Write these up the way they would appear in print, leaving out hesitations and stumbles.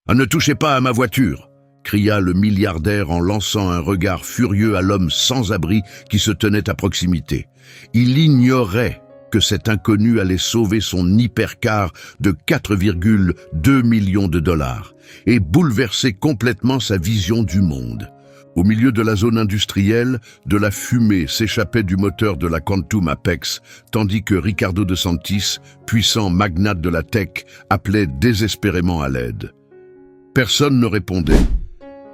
« Ne touchez pas à ma voiture !» cria le milliardaire en lançant un regard furieux à l'homme sans abri qui se tenait à proximité. Il ignorait que cet inconnu allait sauver son hypercar de 4,2 millions de dollars et bouleverser complètement sa vision du monde. Au milieu de la zone industrielle, de la fumée s'échappait du moteur de la Quantum Apex, tandis que Ricardo De Santis, puissant magnate de la tech, appelait désespérément à l'aide. Personne ne répondait.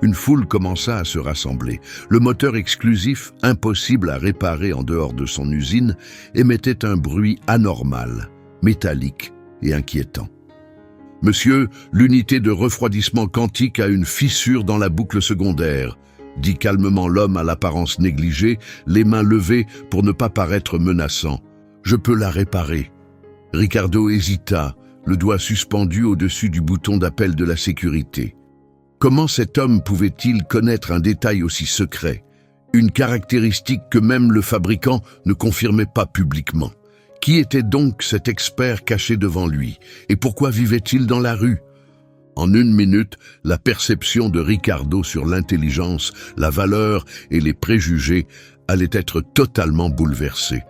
Une foule commença à se rassembler. Le moteur exclusif, impossible à réparer en dehors de son usine, émettait un bruit anormal, métallique et inquiétant. « Monsieur, l'unité de refroidissement quantique a une fissure dans la boucle secondaire », dit calmement l'homme à l'apparence négligée, les mains levées pour ne pas paraître menaçant. « Je peux la réparer. » Ricardo hésita, le doigt suspendu au-dessus du bouton d'appel de la sécurité. Comment cet homme pouvait-il connaître un détail aussi secret, une caractéristique que même le fabricant ne confirmait pas publiquement? Qui était donc cet expert caché devant lui, et pourquoi vivait-il dans la rue? En une minute, la perception de Ricardo sur l'intelligence, la valeur et les préjugés allait être totalement bouleversée.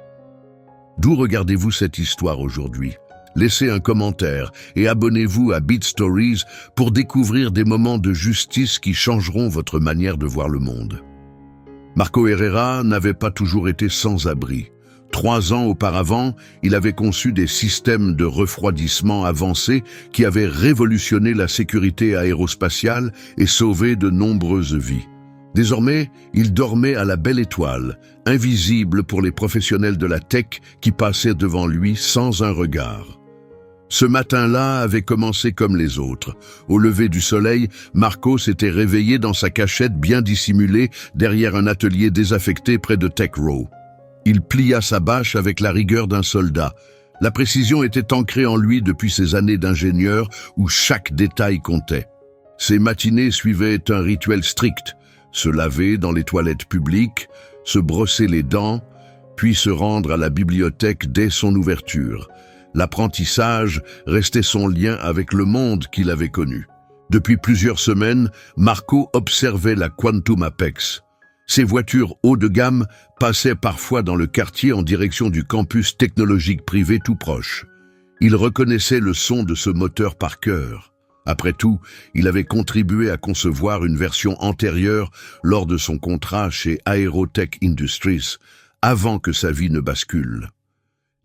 D'où regardez-vous cette histoire aujourd'hui? Laissez un commentaire et abonnez-vous à Beat Stories pour découvrir des moments de justice qui changeront votre manière de voir le monde. Marco Herrera n'avait pas toujours été sans abri. 3 ans auparavant, il avait conçu des systèmes de refroidissement avancés qui avaient révolutionné la sécurité aérospatiale et sauvé de nombreuses vies. Désormais, il dormait à la belle étoile, invisible pour les professionnels de la tech qui passaient devant lui sans un regard. Ce matin-là avait commencé comme les autres. Au lever du soleil, Marco s'était réveillé dans sa cachette bien dissimulée derrière un atelier désaffecté près de Tech Row. Il plia sa bâche avec la rigueur d'un soldat. La précision était ancrée en lui depuis ses années d'ingénieur où chaque détail comptait. Ses matinées suivaient un rituel strict. Se laver dans les toilettes publiques, se brosser les dents, puis se rendre à la bibliothèque dès son ouverture. L'apprentissage restait son lien avec le monde qu'il avait connu. Depuis plusieurs semaines, Marco observait la Quantum Apex. Ses voitures haut de gamme passaient parfois dans le quartier en direction du campus technologique privé tout proche. Il reconnaissait le son de ce moteur par cœur. Après tout, il avait contribué à concevoir une version antérieure lors de son contrat chez Aerotech Industries, avant que sa vie ne bascule.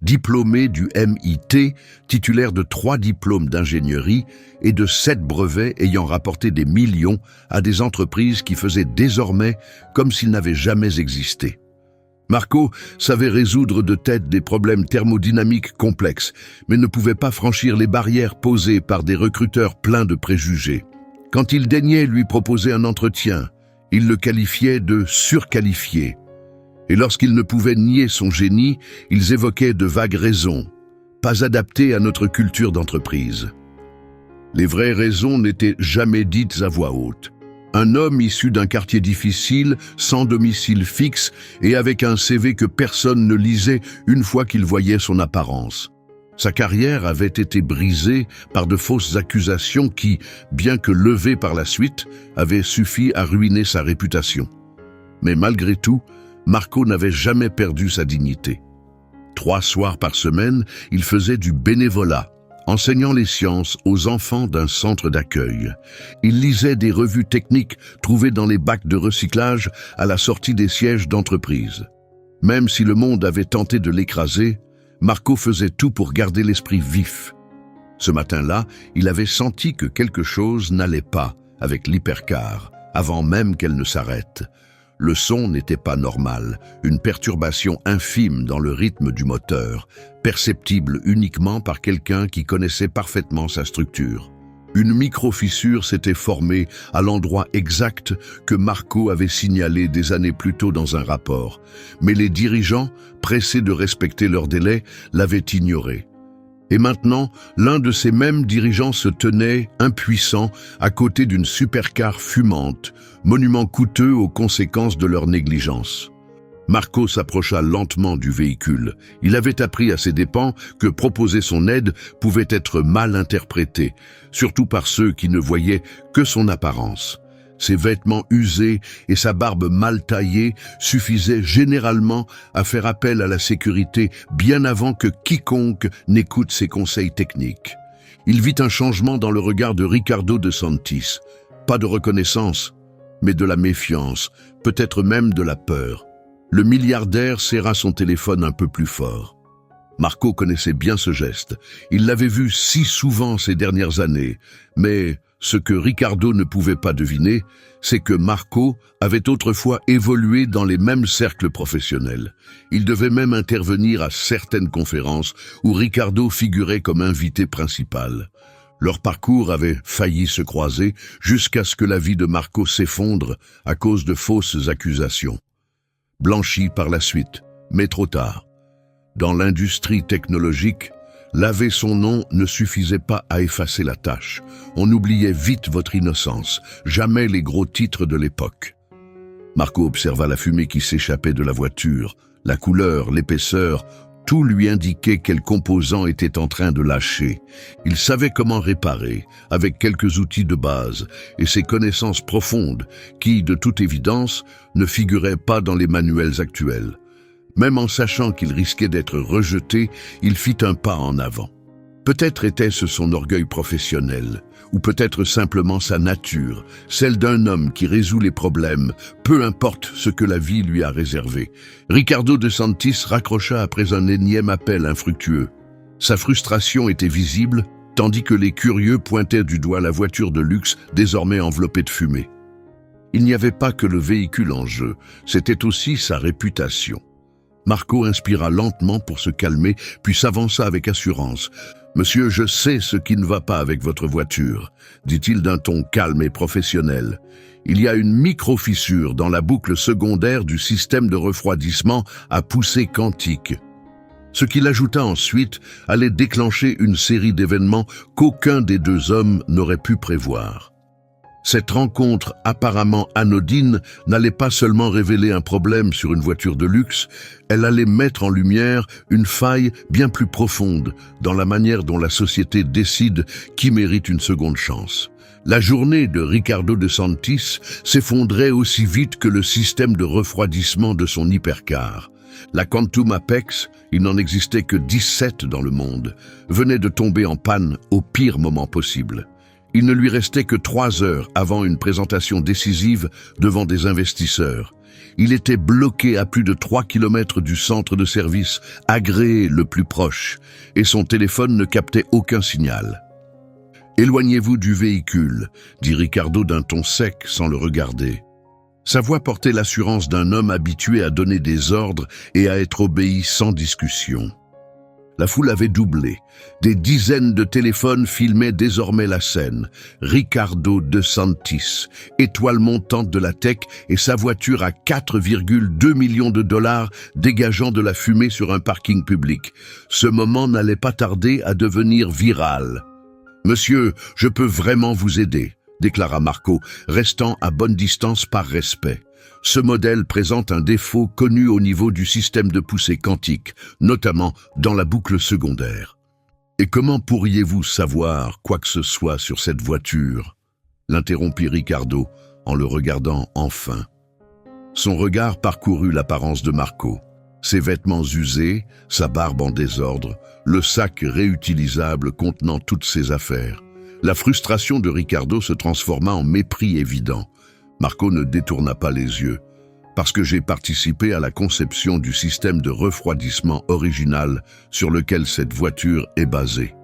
Diplômé du MIT, titulaire de 3 diplômes d'ingénierie et de 7 brevets ayant rapporté des millions à des entreprises qui faisaient désormais comme s'ils n'avaient jamais existé. Marco savait résoudre de tête des problèmes thermodynamiques complexes, mais ne pouvait pas franchir les barrières posées par des recruteurs pleins de préjugés. Quand il daignait lui proposer un entretien, il le qualifiait de surqualifié. Et lorsqu'ils ne pouvaient nier son génie, ils évoquaient de vagues raisons, pas adaptées à notre culture d'entreprise. Les vraies raisons n'étaient jamais dites à voix haute. Un homme issu d'un quartier difficile, sans domicile fixe et avec un CV que personne ne lisait une fois qu'il voyait son apparence. Sa carrière avait été brisée par de fausses accusations qui, bien que levées par la suite, avaient suffi à ruiner sa réputation. Mais malgré tout, Marco n'avait jamais perdu sa dignité. 3 soirs par semaine, il faisait du bénévolat, enseignant les sciences aux enfants d'un centre d'accueil. Il lisait des revues techniques trouvées dans les bacs de recyclage à la sortie des sièges d'entreprise. Même si le monde avait tenté de l'écraser, Marco faisait tout pour garder l'esprit vif. Ce matin-là, il avait senti que quelque chose n'allait pas avec l'hypercar, avant même qu'elle ne s'arrête. Le son n'était pas normal, une perturbation infime dans le rythme du moteur, perceptible uniquement par quelqu'un qui connaissait parfaitement sa structure. Une micro-fissure s'était formée à l'endroit exact que Marco avait signalé des années plus tôt dans un rapport, mais les dirigeants, pressés de respecter leur délai, l'avaient ignoré. Et maintenant, l'un de ces mêmes dirigeants se tenait, impuissant, à côté d'une supercar fumante, monument coûteux aux conséquences de leur négligence. Marco s'approcha lentement du véhicule. Il avait appris à ses dépens que proposer son aide pouvait être mal interprété, surtout par ceux qui ne voyaient que son apparence. Ses vêtements usés et sa barbe mal taillée suffisaient généralement à faire appel à la sécurité bien avant que quiconque n'écoute ses conseils techniques. Il vit un changement dans le regard de Ricardo de Santis. Pas de reconnaissance, mais de la méfiance, peut-être même de la peur. Le milliardaire serra son téléphone un peu plus fort. Marco connaissait bien ce geste. Il l'avait vu si souvent ces dernières années. Mais ce que Ricardo ne pouvait pas deviner, c'est que Marco avait autrefois évolué dans les mêmes cercles professionnels. Il devait même intervenir à certaines conférences où Ricardo figurait comme invité principal. Leur parcours avait failli se croiser jusqu'à ce que la vie de Marco s'effondre à cause de fausses accusations. Blanchi par la suite, mais trop tard. Dans l'industrie technologique, laver son nom ne suffisait pas à effacer la tâche. On oubliait vite votre innocence, jamais les gros titres de l'époque. Marco observa la fumée qui s'échappait de la voiture, la couleur, l'épaisseur, tout lui indiquait quel composant était en train de lâcher. Il savait comment réparer, avec quelques outils de base, et ses connaissances profondes, qui, de toute évidence, ne figuraient pas dans les manuels actuels. Même en sachant qu'il risquait d'être rejeté, il fit un pas en avant. Peut-être était-ce son orgueil professionnel, ou peut-être simplement sa nature, celle d'un homme qui résout les problèmes, peu importe ce que la vie lui a réservé. Ricardo de Santis raccrocha après un énième appel infructueux. Sa frustration était visible, tandis que les curieux pointaient du doigt la voiture de luxe désormais enveloppée de fumée. Il n'y avait pas que le véhicule en jeu, c'était aussi sa réputation. Marco inspira lentement pour se calmer, puis s'avança avec assurance. « Monsieur, je sais ce qui ne va pas avec votre voiture », dit-il d'un ton calme et professionnel. « Il y a une micro-fissure dans la boucle secondaire du système de refroidissement à poussée quantique. » Ce qu'il ajouta ensuite allait déclencher une série d'événements qu'aucun des deux hommes n'aurait pu prévoir. Cette rencontre apparemment anodine n'allait pas seulement révéler un problème sur une voiture de luxe, elle allait mettre en lumière une faille bien plus profonde dans la manière dont la société décide qui mérite une seconde chance. La journée de Ricardo de Santis s'effondrait aussi vite que le système de refroidissement de son hypercar. La Quantum Apex, il n'en existait que 17 dans le monde, venait de tomber en panne au pire moment possible. Il ne lui restait que 3 heures avant une présentation décisive devant des investisseurs. Il était bloqué à plus de 3 kilomètres du centre de service agréé le plus proche, et son téléphone ne captait aucun signal. « Éloignez-vous du véhicule », dit Ricardo d'un ton sec sans le regarder. Sa voix portait l'assurance d'un homme habitué à donner des ordres et à être obéi sans discussion. La foule avait doublé. Des dizaines de téléphones filmaient désormais la scène. Ricardo de Santis, étoile montante de la tech, et sa voiture à 4,2 millions de dollars dégageant de la fumée sur un parking public. Ce moment n'allait pas tarder à devenir viral. « Monsieur, je peux vraiment vous aider », déclara Marco, restant à bonne distance par respect. Ce modèle présente un défaut connu au niveau du système de poussée quantique, notamment dans la boucle secondaire. « Et comment pourriez-vous savoir quoi que ce soit sur cette voiture ?» l'interrompit Ricardo en le regardant enfin. Son regard parcourut l'apparence de Marco. Ses vêtements usés, sa barbe en désordre, le sac réutilisable contenant toutes ses affaires. La frustration de Ricardo se transforma en mépris évident. Marco ne détourna pas les yeux. « Parce que j'ai participé à la conception du système de refroidissement original sur lequel cette voiture est basée. »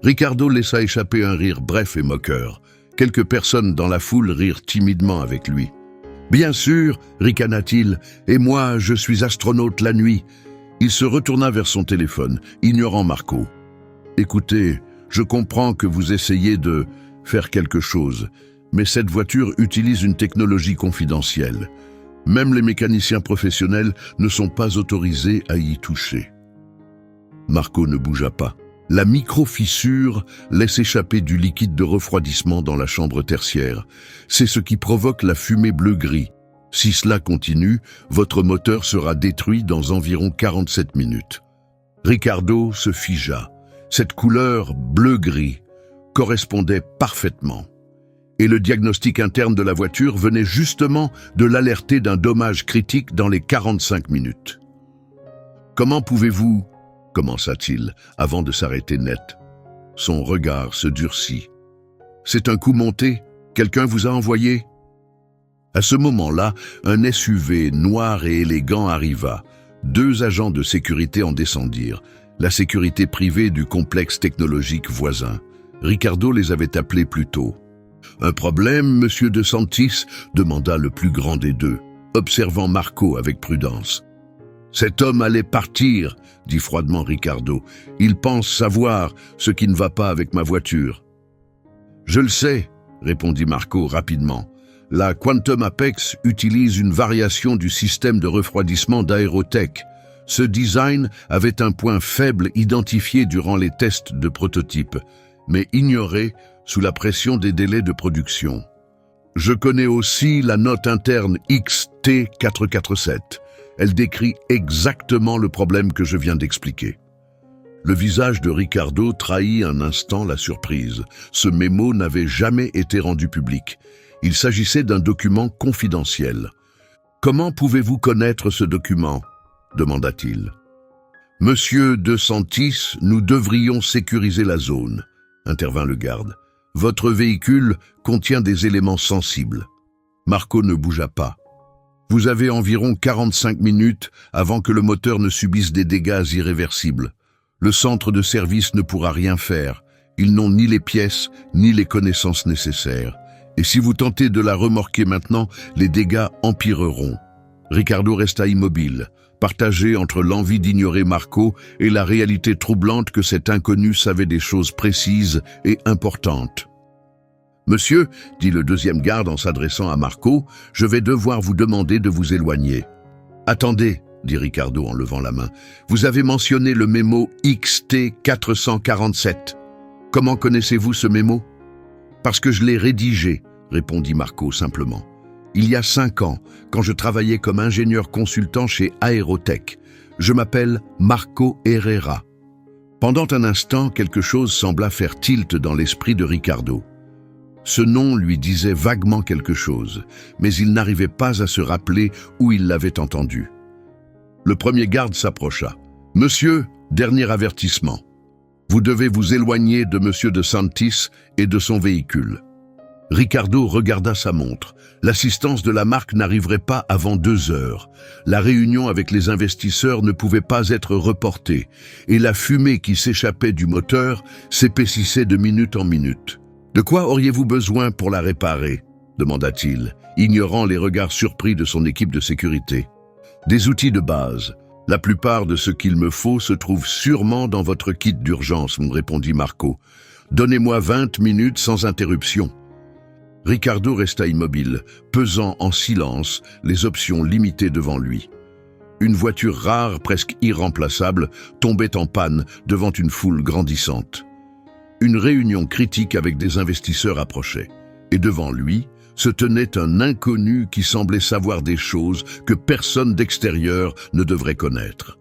Ricardo laissa échapper un rire bref et moqueur. Quelques personnes dans la foule rirent timidement avec lui. « Bien sûr, ricana-t-il, et moi je suis astronaute la nuit. » Il se retourna vers son téléphone, ignorant Marco. « Écoutez, je comprends que vous essayez de faire quelque chose, mais cette voiture utilise une technologie confidentielle. Même les mécaniciens professionnels ne sont pas autorisés à y toucher. » Marco ne bougea pas. La micro-fissure laisse échapper du liquide de refroidissement dans la chambre tertiaire. C'est ce qui provoque la fumée bleu-gris. Si cela continue, votre moteur sera détruit dans environ 47 minutes. Ricardo se figea. Cette couleur bleu-gris correspondait parfaitement. Et le diagnostic interne de la voiture venait justement de l'alerter d'un dommage critique dans les 45 minutes. « Comment pouvez-vous » commença-t-il, avant de s'arrêter net. Son regard se durcit. « C'est un coup monté? Quelqu'un vous a envoyé ?» À ce moment-là, un SUV noir et élégant arriva. 2 agents de sécurité en descendirent, la sécurité privée du complexe technologique voisin. Ricardo les avait appelés plus tôt. « Un problème, monsieur De Santis ?» demanda le plus grand des deux, observant Marco avec prudence. « Cet homme allait partir » dit froidement Ricardo. « Il pense savoir ce qui ne va pas avec ma voiture. »« Je le sais » répondit Marco rapidement. « La Quantum Apex utilise une variation du système de refroidissement d'Aerotech. Ce design avait un point faible identifié durant les tests de prototype, mais ignoré sous la pression des délais de production. Je connais aussi la note interne XT447. Elle décrit exactement le problème que je viens d'expliquer. » Le visage de Ricardo trahit un instant la surprise. Ce mémo n'avait jamais été rendu public. Il s'agissait d'un document confidentiel. « Comment pouvez-vous connaître ce document ?» demanda-t-il. « Monsieur De Santis, nous devrions sécuriser la zone, » intervint le garde. « Votre véhicule contient des éléments sensibles. » Marco ne bougea pas. « Vous avez environ 45 minutes avant que le moteur ne subisse des dégâts irréversibles. Le centre de service ne pourra rien faire. Ils n'ont ni les pièces, ni les connaissances nécessaires. Et si vous tentez de la remorquer maintenant, les dégâts empireront. » Ricardo resta immobile, partagé entre l'envie d'ignorer Marco et la réalité troublante que cet inconnu savait des choses précises et importantes. « Monsieur, » dit le deuxième garde en s'adressant à Marco, « je vais devoir vous demander de vous éloigner. »« Attendez, » dit Ricardo en levant la main, « vous avez mentionné le mémo XT447. Comment connaissez-vous ce mémo ?»« Parce que je l'ai rédigé, » répondit Marco simplement. « Il y a 5 ans, quand je travaillais comme ingénieur consultant chez Aerotech. Je m'appelle Marco Herrera. » Pendant un instant, quelque chose sembla faire tilt dans l'esprit de Ricardo. Ce nom lui disait vaguement quelque chose, mais il n'arrivait pas à se rappeler où il l'avait entendu. Le premier garde s'approcha. « Monsieur, dernier avertissement. Vous devez vous éloigner de Monsieur De Santis et de son véhicule. » Ricardo regarda sa montre. L'assistance de la marque n'arriverait pas avant 2 heures. La réunion avec les investisseurs ne pouvait pas être reportée, et la fumée qui s'échappait du moteur s'épaississait de minute en minute. « De quoi auriez-vous besoin pour la réparer ?» demanda-t-il, ignorant les regards surpris de son équipe de sécurité. « Des outils de base. La plupart de ce qu'il me faut se trouve sûrement dans votre kit d'urgence, » me répondit Marco. « Donnez-moi 20 minutes sans interruption. » Ricardo resta immobile, pesant en silence les options limitées devant lui. Une voiture rare, presque irremplaçable, tombait en panne devant une foule grandissante. Une réunion critique avec des investisseurs approchait, et devant lui se tenait un inconnu qui semblait savoir des choses que personne d'extérieur ne devrait connaître.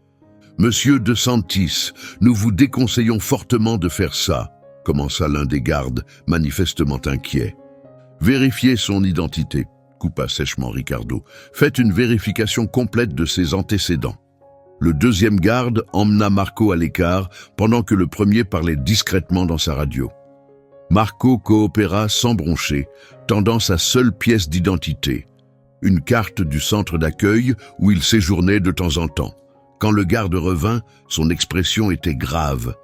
« Monsieur De Santis, nous vous déconseillons fortement de faire ça, » commença l'un des gardes, manifestement inquiet. « Vérifiez son identité, » coupa sèchement Ricardo. « Faites une vérification complète de ses antécédents. » Le deuxième garde emmena Marco à l'écart pendant que le premier parlait discrètement dans sa radio. Marco coopéra sans broncher, tendant sa seule pièce d'identité, une carte du centre d'accueil où il séjournait de temps en temps. Quand le garde revint, son expression était grave.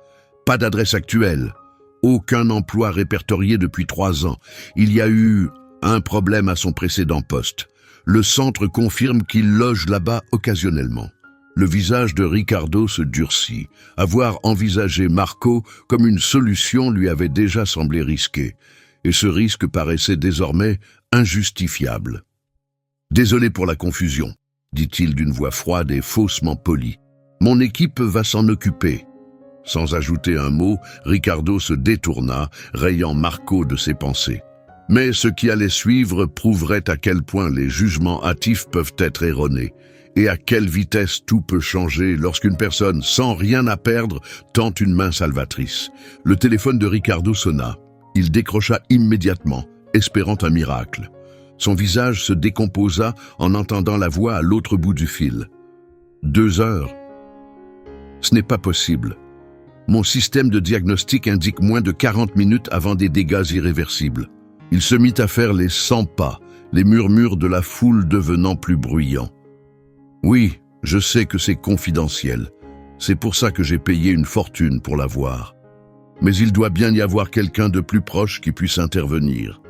Pas d'adresse actuelle, aucun emploi répertorié depuis 3 ans. Il y a eu un problème à son précédent poste. Le centre confirme qu'il loge là-bas occasionnellement. Le visage de Ricardo se durcit. Avoir envisagé Marco comme une solution lui avait déjà semblé risqué, et ce risque paraissait désormais injustifiable. « Désolé pour la confusion, » dit-il d'une voix froide et faussement polie. « Mon équipe va s'en occuper. » Sans ajouter un mot, Ricardo se détourna, rayant Marco de ses pensées. Mais ce qui allait suivre prouverait à quel point les jugements hâtifs peuvent être erronés et à quelle vitesse tout peut changer lorsqu'une personne, sans rien à perdre, tente une main salvatrice. Le téléphone de Ricardo sonna. Il décrocha immédiatement, espérant un miracle. Son visage se décomposa en entendant la voix à l'autre bout du fil. 2 heures. Ce n'est pas possible. Mon système de diagnostic indique moins de 40 minutes avant des dégâts irréversibles. Il se mit à faire les 100 pas, les murmures de la foule devenant plus bruyants. Oui, je sais que c'est confidentiel. C'est pour ça que j'ai payé une fortune pour la voir. Mais il doit bien y avoir quelqu'un de plus proche qui puisse intervenir.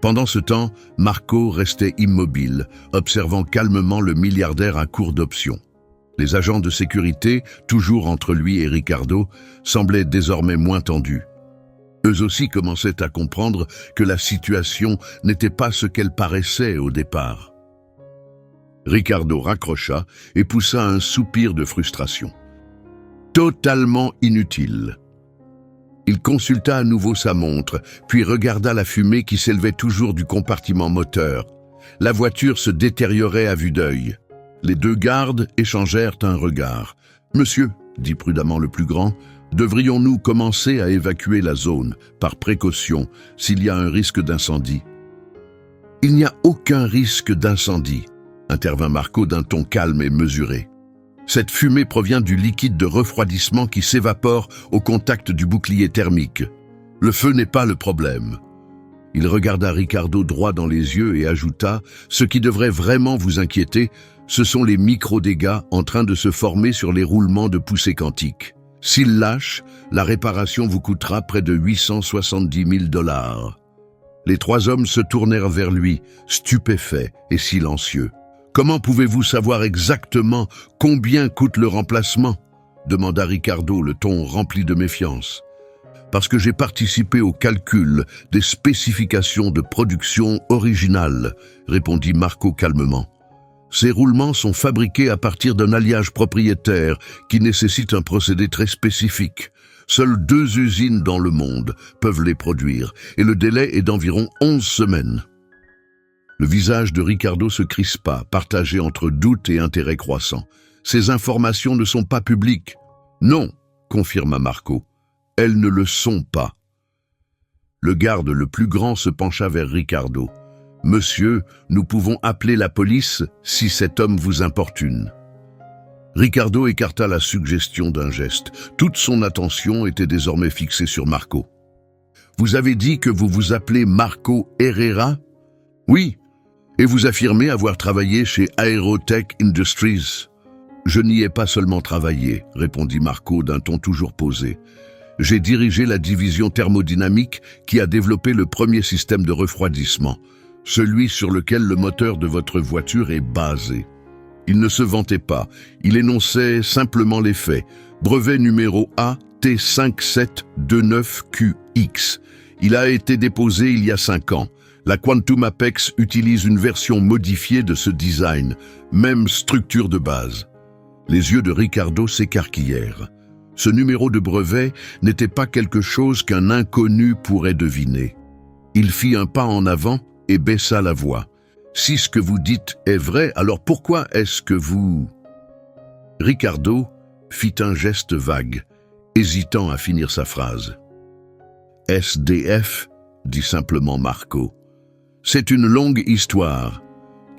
Pendant ce temps, Marco restait immobile, observant calmement le milliardaire à court d'options. Les agents de sécurité, toujours entre lui et Ricardo, semblaient désormais moins tendus. Eux aussi commençaient à comprendre que la situation n'était pas ce qu'elle paraissait au départ. Ricardo raccrocha et poussa un soupir de frustration. Totalement inutile. Il consulta à nouveau sa montre, puis regarda la fumée qui s'élevait toujours du compartiment moteur. La voiture se détériorait à vue d'œil. Les 2 gardes échangèrent un regard. « Monsieur, » dit prudemment le plus grand, « devrions-nous commencer à évacuer la zone, par précaution, s'il y a un risque d'incendie ?» « Il n'y a aucun risque d'incendie, » intervint Marco d'un ton calme et mesuré. Cette fumée provient du liquide de refroidissement qui s'évapore au contact du bouclier thermique. Le feu n'est pas le problème. Il regarda Ricardo droit dans les yeux et ajouta « Ce qui devrait vraiment vous inquiéter, ce sont les micro-dégâts en train de se former sur les roulements de poussée quantique. S'ils lâchent, la réparation vous coûtera près de 870 000 $. Les 3 hommes se tournèrent vers lui, stupéfaits et silencieux. « Comment pouvez-vous savoir exactement combien coûte le remplacement ?» demanda Ricardo, le ton rempli de méfiance. « Parce que j'ai participé au calcul des spécifications de production originales, » répondit Marco calmement. « Ces roulements sont fabriqués à partir d'un alliage propriétaire qui nécessite un procédé très spécifique. Seules 2 usines dans le monde peuvent les produire et le délai est d'environ 11 semaines. » Le visage de Ricardo se crispa, partagé entre doute et intérêt croissant. « Ces informations ne sont pas publiques. »« Non, » confirma Marco. « Elles ne le sont pas. » Le garde le plus grand se pencha vers Ricardo. « Monsieur, nous pouvons appeler la police si cet homme vous importune. » Ricardo écarta la suggestion d'un geste. Toute son attention était désormais fixée sur Marco. « Vous avez dit que vous vous appelez Marco Herrera ?»« Oui. Et vous affirmez avoir travaillé chez Aerotech Industries. »« Je n'y ai pas seulement travaillé, » répondit Marco d'un ton toujours posé. « J'ai dirigé la division thermodynamique qui a développé le premier système de refroidissement, celui sur lequel le moteur de votre voiture est basé. » Il ne se vantait pas, il énonçait simplement les faits. Brevet numéro AT5729QX. Il a été déposé il y a 5 ans. La Quantum Apex utilise une version modifiée de ce design, même structure de base. Les yeux de Ricardo s'écarquillèrent. Ce numéro de brevet n'était pas quelque chose qu'un inconnu pourrait deviner. Il fit un pas en avant et baissa la voix. « Si ce que vous dites est vrai, alors pourquoi est-ce que vous... » Ricardo fit un geste vague, hésitant à finir sa phrase. « SDF » dit simplement Marco. C'est une longue histoire,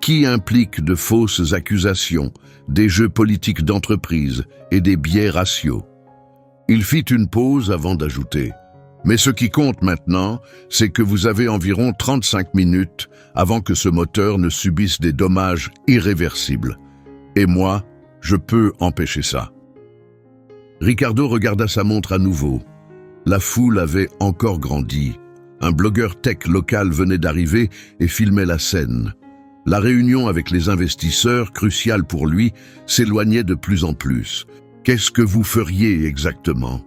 qui implique de fausses accusations, des jeux politiques d'entreprise et des biais raciaux. Il fit une pause avant d'ajouter « Mais ce qui compte maintenant, c'est que vous avez environ 35 minutes avant que ce moteur ne subisse des dommages irréversibles. Et moi, je peux empêcher ça. » Ricardo regarda sa montre à nouveau. La foule avait encore grandi. Un blogueur tech local venait d'arriver et filmait la scène. La réunion avec les investisseurs, cruciale pour lui, s'éloignait de plus en plus. « Qu'est-ce que vous feriez exactement ?»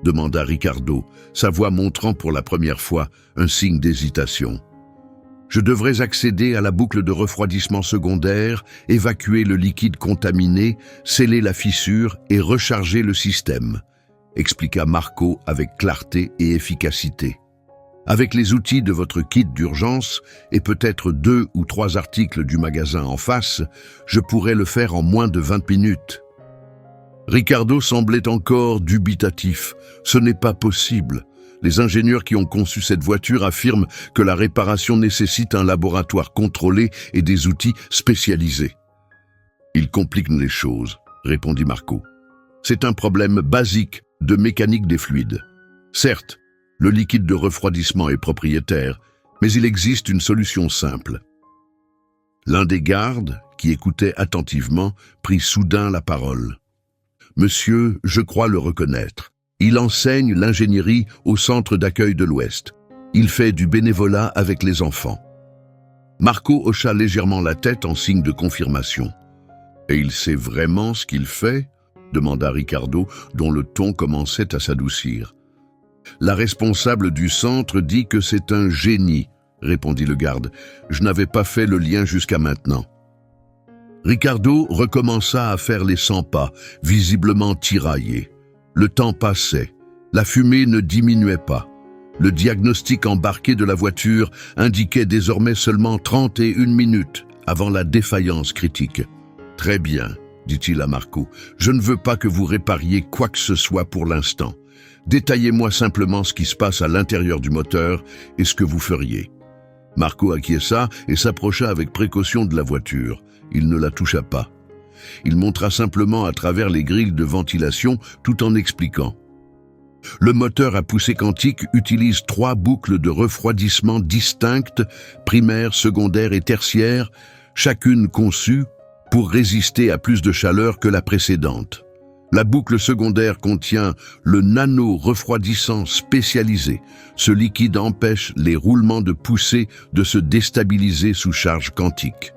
demanda Ricardo, sa voix montrant pour la première fois un signe d'hésitation. « Je devrais accéder à la boucle de refroidissement secondaire, évacuer le liquide contaminé, sceller la fissure et recharger le système », expliqua Marco avec clarté et efficacité. Avec les outils de votre kit d'urgence et peut-être 2 ou 3 articles du magasin en face, je pourrais le faire en moins de 20 minutes. Ricardo semblait encore dubitatif. Ce n'est pas possible. Les ingénieurs qui ont conçu cette voiture affirment que la réparation nécessite un laboratoire contrôlé et des outils spécialisés. Ils compliquent les choses, répondit Marco. C'est un problème basique de mécanique des fluides. Certes, le liquide de refroidissement est propriétaire, mais il existe une solution simple. L'un des gardes, qui écoutait attentivement, prit soudain la parole. « Monsieur, je crois le reconnaître. Il enseigne l'ingénierie au centre d'accueil de l'Ouest. Il fait du bénévolat avec les enfants. » Marco hocha légèrement la tête en signe de confirmation. « Et il sait vraiment ce qu'il fait ?» demanda Ricardo, dont le ton commençait à s'adoucir. « La responsable du centre dit que c'est un génie, » répondit le garde. « Je n'avais pas fait le lien jusqu'à maintenant. » Ricardo recommença à faire les 100 pas, visiblement tiraillé. Le temps passait. La fumée ne diminuait pas. Le diagnostic embarqué de la voiture indiquait désormais seulement 31 minutes avant la défaillance critique. « Très bien, » dit-il à Marco. « Je ne veux pas que vous répariez quoi que ce soit pour l'instant. Détaillez-moi simplement ce qui se passe à l'intérieur du moteur et ce que vous feriez. » Marco acquiesça et s'approcha avec précaution de la voiture. Il ne la toucha pas. Il montra simplement à travers les grilles de ventilation tout en expliquant. Le moteur à poussée quantique utilise 3 boucles de refroidissement distinctes, primaire, secondaire et tertiaire, chacune conçue pour résister à plus de chaleur que la précédente. La boucle secondaire contient le nano-refroidissant spécialisé. Ce liquide empêche les roulements de poussée de se déstabiliser sous charge quantique.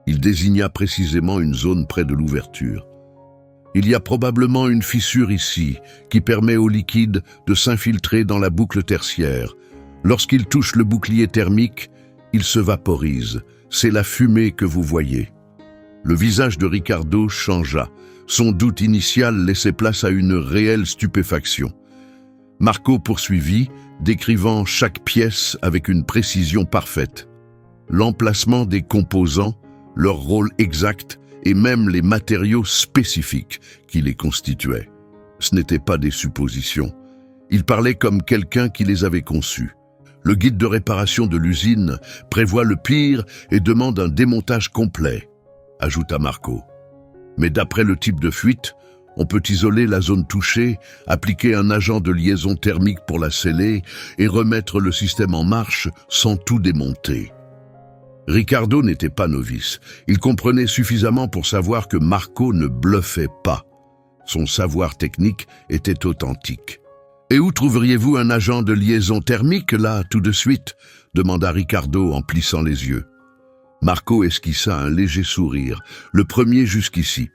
Il désigna précisément une zone près de l'ouverture. Il y a probablement une fissure ici qui permet au liquide de s'infiltrer dans la boucle tertiaire. Lorsqu'il touche le bouclier thermique, il se vaporise. C'est la fumée que vous voyez. Le visage de Ricardo changea. Son doute initial laissait place à une réelle stupéfaction. Marco poursuivit, décrivant chaque pièce avec une précision parfaite. L'emplacement des composants, leur rôle exact et même les matériaux spécifiques qui les constituaient. Ce n'étaient pas des suppositions. Il parlait comme quelqu'un qui les avait conçus. Le guide de réparation de l'usine prévoit le pire et demande un démontage complet, ajouta Marco. Mais d'après le type de fuite, on peut isoler la zone touchée, appliquer un agent de liaison thermique pour la sceller et remettre le système en marche sans tout démonter. Ricardo n'était pas novice. Il comprenait suffisamment pour savoir que Marco ne bluffait pas. Son savoir technique était authentique. « Et où trouveriez-vous un agent de liaison thermique, là, tout de suite ?» demanda Ricardo en plissant les yeux. Marco esquissa un léger sourire, le premier jusqu'ici.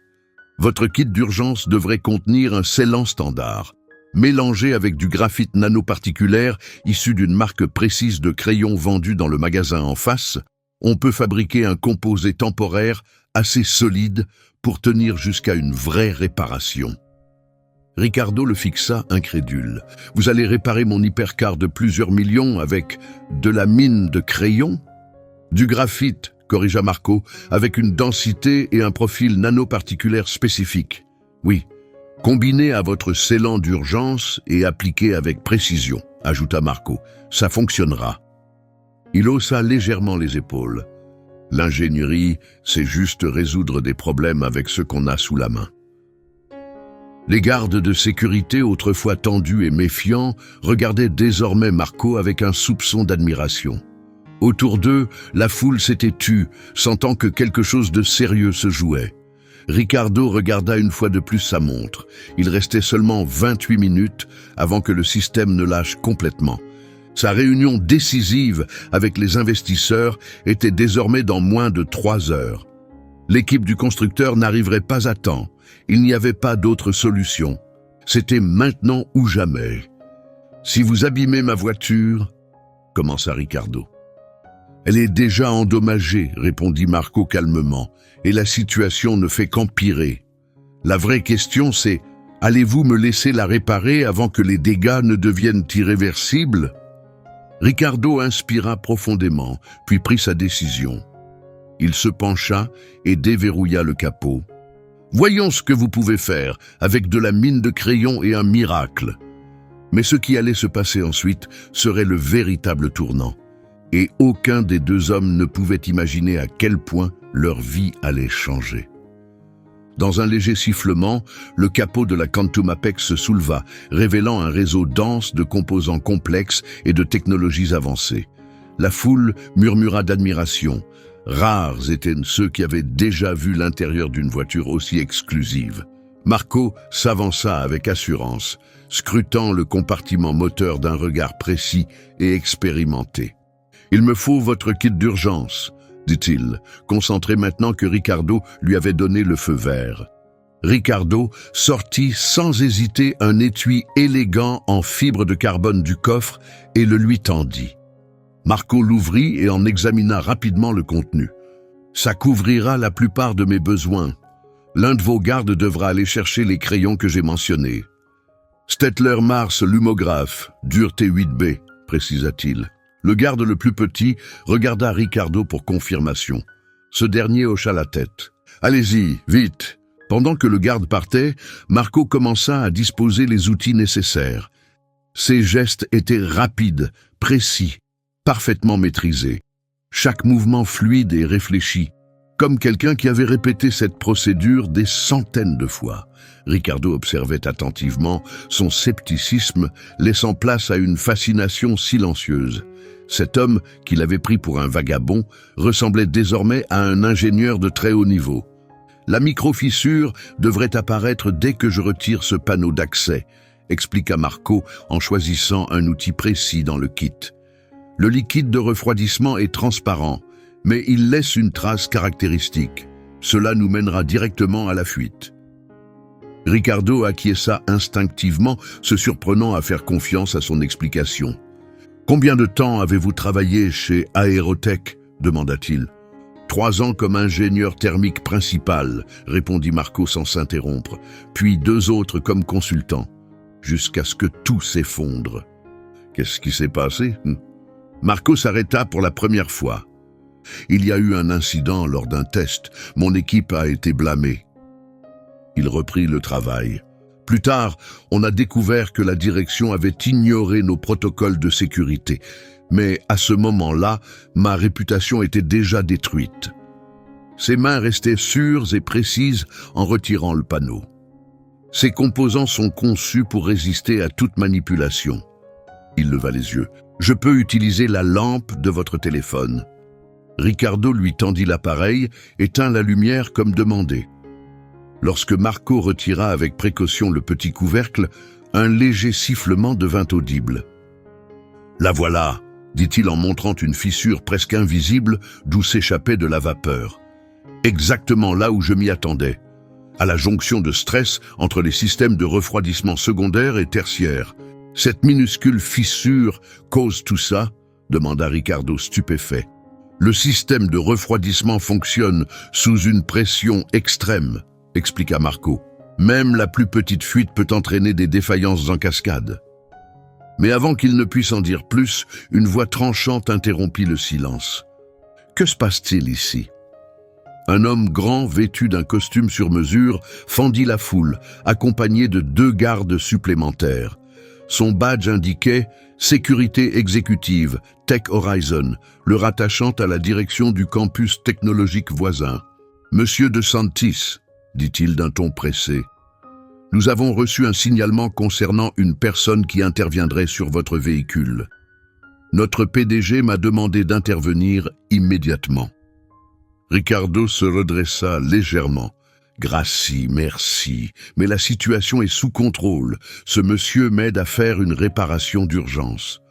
Votre kit d'urgence devrait contenir un scellant standard, mélangé avec du graphite nanoparticulaire issu d'une marque précise de crayon vendu dans le magasin en face. On peut fabriquer un composé temporaire assez solide pour tenir jusqu'à une vraie réparation. Ricardo le fixa incrédule. « Vous allez réparer mon hypercar de plusieurs millions avec de la mine de crayon ?»« Du graphite, » corrigea Marco, « avec une densité et un profil nanoparticulaire spécifiques. Oui, combiné à votre scellant d'urgence et appliqué avec précision, » ajouta Marco. « Ça fonctionnera. » Il haussa légèrement les épaules. L'ingénierie, c'est juste résoudre des problèmes avec ce qu'on a sous la main. Les gardes de sécurité, autrefois tendus et méfiants, regardaient désormais Marco avec un soupçon d'admiration. Autour d'eux, la foule s'était tue, sentant que quelque chose de sérieux se jouait. Ricardo regarda une fois de plus sa montre. Il restait seulement 28 minutes avant que le système ne lâche complètement. Sa réunion décisive avec les investisseurs était désormais dans moins de 3 heures. L'équipe du constructeur n'arriverait pas à temps. Il n'y avait pas d'autre solution. C'était maintenant ou jamais. « Si vous abîmez ma voiture, » commença Ricardo. « Elle est déjà endommagée, » répondit Marco calmement, « et la situation ne fait qu'empirer. La vraie question c'est, allez-vous me laisser la réparer avant que les dégâts ne deviennent irréversibles ?» Ricardo inspira profondément, puis prit sa décision. Il se pencha et déverrouilla le capot. « Voyons ce que vous pouvez faire avec de la mine de crayon et un miracle. » Mais ce qui allait se passer ensuite serait le véritable tournant. Et aucun des deux hommes ne pouvait imaginer à quel point leur vie allait changer. Dans un léger sifflement, le capot de la Quantum Apex se souleva, révélant un réseau dense de composants complexes et de technologies avancées. La foule murmura d'admiration. Rares étaient ceux qui avaient déjà vu l'intérieur d'une voiture aussi exclusive. Marco s'avança avec assurance, scrutant le compartiment moteur d'un regard précis et expérimenté. « Il me faut votre kit d'urgence », dit-il, concentré maintenant que Ricardo lui avait donné le feu vert. Ricardo sortit sans hésiter un étui élégant en fibre de carbone du coffre et le lui tendit. Marco l'ouvrit et en examina rapidement le contenu. « Ça couvrira la plupart de mes besoins. L'un de vos gardes devra aller chercher les crayons que j'ai mentionnés. »« Stettler Mars lumographe, dureté 8B, précisa-t-il. Le garde le plus petit regarda Ricardo pour confirmation. Ce dernier hocha la tête. « Allez-y, vite !» Pendant que le garde partait, Marco commença à disposer les outils nécessaires. Ses gestes étaient rapides, précis, parfaitement maîtrisés. Chaque mouvement fluide et réfléchi, comme quelqu'un qui avait répété cette procédure des centaines de fois. Ricardo observait attentivement son scepticisme, laissant place à une fascination silencieuse. Cet homme, qu'il avait pris pour un vagabond, ressemblait désormais à un ingénieur de très haut niveau. « La micro-fissure devrait apparaître dès que je retire ce panneau d'accès », expliqua Marco en choisissant un outil précis dans le kit. Le liquide de refroidissement est transparent, mais il laisse une trace caractéristique. Cela nous mènera directement à la fuite. Ricardo acquiesça instinctivement, se surprenant à faire confiance à son explication. « Combien de temps avez-vous travaillé chez Aérotech ?» demanda-t-il. « 3 ans comme ingénieur thermique principal, répondit Marco sans s'interrompre, puis 2 autres comme consultant, jusqu'à ce que tout s'effondre. Qu'est-ce qui s'est passé ? Marco s'arrêta pour la première fois. Il y a eu un incident lors d'un test. Mon équipe a été blâmée. Il reprit le travail. Plus tard, on a découvert que la direction avait ignoré nos protocoles de sécurité. Mais à ce moment-là, ma réputation était déjà détruite. Ses mains restaient sûres et précises en retirant le panneau. Ces composants sont conçus pour résister à toute manipulation. Il leva les yeux. Je peux utiliser la lampe de votre téléphone. Ricardo lui tendit l'appareil et tint la lumière comme demandé. Lorsque Marco retira avec précaution le petit couvercle, un léger sifflement devint audible. « La voilà !» dit-il en montrant une fissure presque invisible d'où s'échappait de la vapeur. « Exactement là où je m'y attendais, à la jonction de stress entre les systèmes de refroidissement secondaire et tertiaire. Cette minuscule fissure cause tout ça ?» demanda Ricardo stupéfait. « Le système de refroidissement fonctionne sous une pression extrême, » expliqua Marco. « Même la plus petite fuite peut entraîner des défaillances en cascade. » Mais avant qu'il ne puisse en dire plus, une voix tranchante interrompit le silence. « Que se passe-t-il ici ?» Un homme grand, vêtu d'un costume sur mesure, fendit la foule, accompagné de 2 gardes supplémentaires. Son badge indiquait « Sécurité exécutive, Tech Horizon », le rattachant à la direction du campus technologique voisin. « Monsieur De Santis », dit-il d'un ton pressé, « nous avons reçu un signalement concernant une personne qui interviendrait sur votre véhicule. Notre PDG m'a demandé d'intervenir immédiatement. » Ricardo se redressa légèrement. « Gracie, merci, mais la situation est sous contrôle. Ce monsieur m'aide à faire une réparation d'urgence. »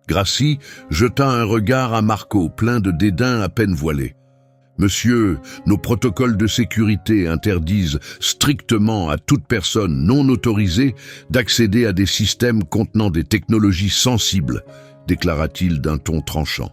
Gracie jeta un regard à Marco, plein de dédain à peine voilé. « Monsieur, nos protocoles de sécurité interdisent strictement à toute personne non autorisée d'accéder à des systèmes contenant des technologies sensibles, » déclara-t-il d'un ton tranchant.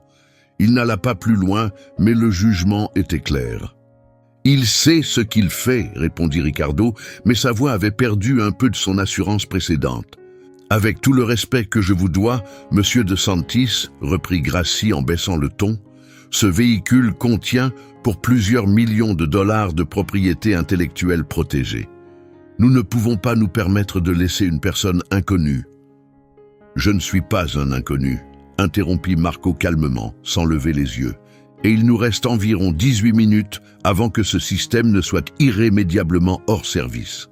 Il n'alla pas plus loin, mais le jugement était clair. « Il sait ce qu'il fait, » répondit Ricardo, mais sa voix avait perdu un peu de son assurance précédente. « Avec tout le respect que je vous dois, Monsieur de Santis, reprit Grassi en baissant le ton, ce véhicule contient pour plusieurs millions de dollars de propriété intellectuelle protégée. Nous ne pouvons pas nous permettre de laisser une personne inconnue. Je ne suis pas un inconnu, interrompit Marco calmement, sans lever les yeux. Et il nous reste environ 18 minutes avant que ce système ne soit irrémédiablement hors service.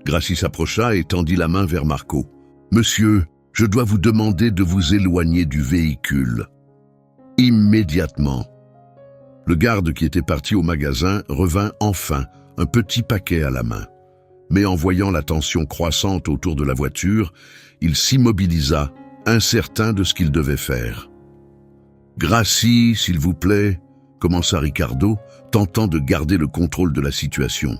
Grassi s'approcha et tendit la main vers Marco. « Monsieur, je dois vous demander de vous éloigner du véhicule. » Immédiatement. Le garde qui était parti au magasin revint enfin, un petit paquet à la main. Mais en voyant la tension croissante autour de la voiture, il s'immobilisa, incertain de ce qu'il devait faire. « Grassi, s'il vous plaît », commença Ricardo, tentant de garder le contrôle de la situation.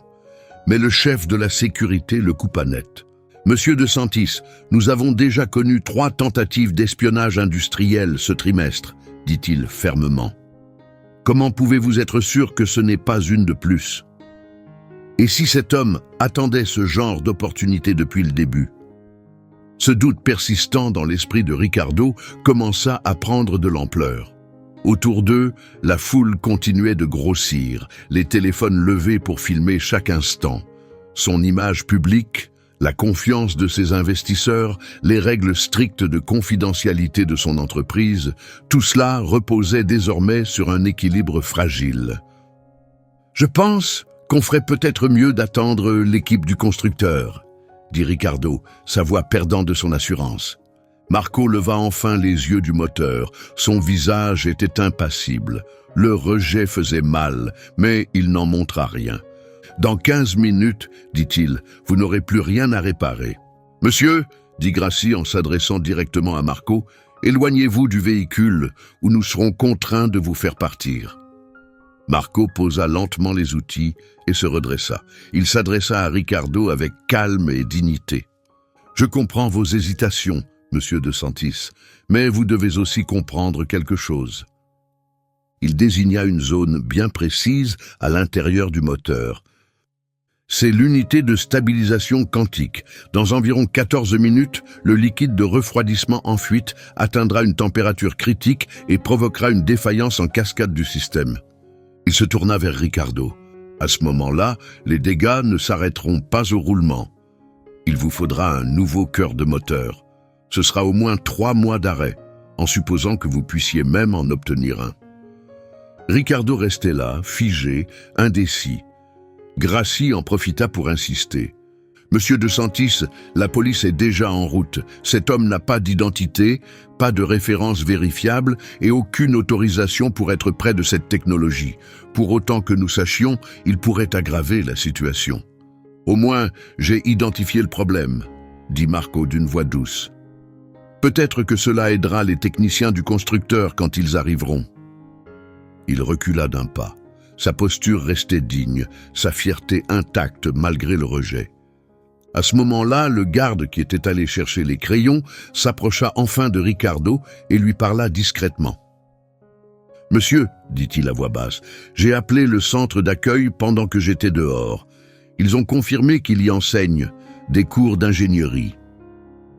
Mais le chef de la sécurité le coupa net. « Monsieur de Santis, nous avons déjà connu 3 tentatives d'espionnage industriel ce trimestre, » dit-il fermement. « Comment pouvez-vous être sûr que ce n'est pas une de plus ? Et si cet homme attendait ce genre d'opportunité depuis le début ?» Ce doute persistant dans l'esprit de Ricardo commença à prendre de l'ampleur. Autour d'eux, la foule continuait de grossir, les téléphones levés pour filmer chaque instant. Son image publique, la confiance de ses investisseurs, les règles strictes de confidentialité de son entreprise, tout cela reposait désormais sur un équilibre fragile. « Je pense qu'on ferait peut-être mieux d'attendre l'équipe du constructeur, » dit Ricardo, sa voix perdant de son assurance. Marco leva enfin les yeux du moteur. Son visage était impassible. Le rejet faisait mal, mais il n'en montra rien. « Dans 15 minutes, dit-il, vous n'aurez plus rien à réparer. »« Monsieur, dit Grassi en s'adressant directement à Marco, éloignez-vous du véhicule ou nous serons contraints de vous faire partir. » Marco posa lentement les outils et se redressa. Il s'adressa à Ricardo avec calme et dignité. « Je comprends vos hésitations, Monsieur de Santis, mais vous devez aussi comprendre quelque chose. » Il désigna une zone bien précise à l'intérieur du moteur. C'est l'unité de stabilisation quantique. Dans environ 14 minutes, le liquide de refroidissement en fuite atteindra une température critique et provoquera une défaillance en cascade du système. Il se tourna vers Ricardo. À ce moment-là, les dégâts ne s'arrêteront pas au roulement. Il vous faudra un nouveau cœur de moteur. Ce sera au moins 3 mois d'arrêt, en supposant que vous puissiez même en obtenir un. Ricardo restait là, figé, indécis. Grassi en profita pour insister. « Monsieur de Santis, la police est déjà en route. Cet homme n'a pas d'identité, pas de référence vérifiable et aucune autorisation pour être près de cette technologie. Pour autant que nous sachions, il pourrait aggraver la situation. »« Au moins, j'ai identifié le problème, » dit Marco d'une voix douce. « Peut-être que cela aidera les techniciens du constructeur quand ils arriveront. » Il recula d'un pas. Sa posture restait digne, sa fierté intacte malgré le rejet. À ce moment-là, le garde qui était allé chercher les crayons s'approcha enfin de Ricardo et lui parla discrètement. « Monsieur, dit-il à voix basse, j'ai appelé le centre d'accueil pendant que j'étais dehors. Ils ont confirmé qu'il y enseigne des cours d'ingénierie. »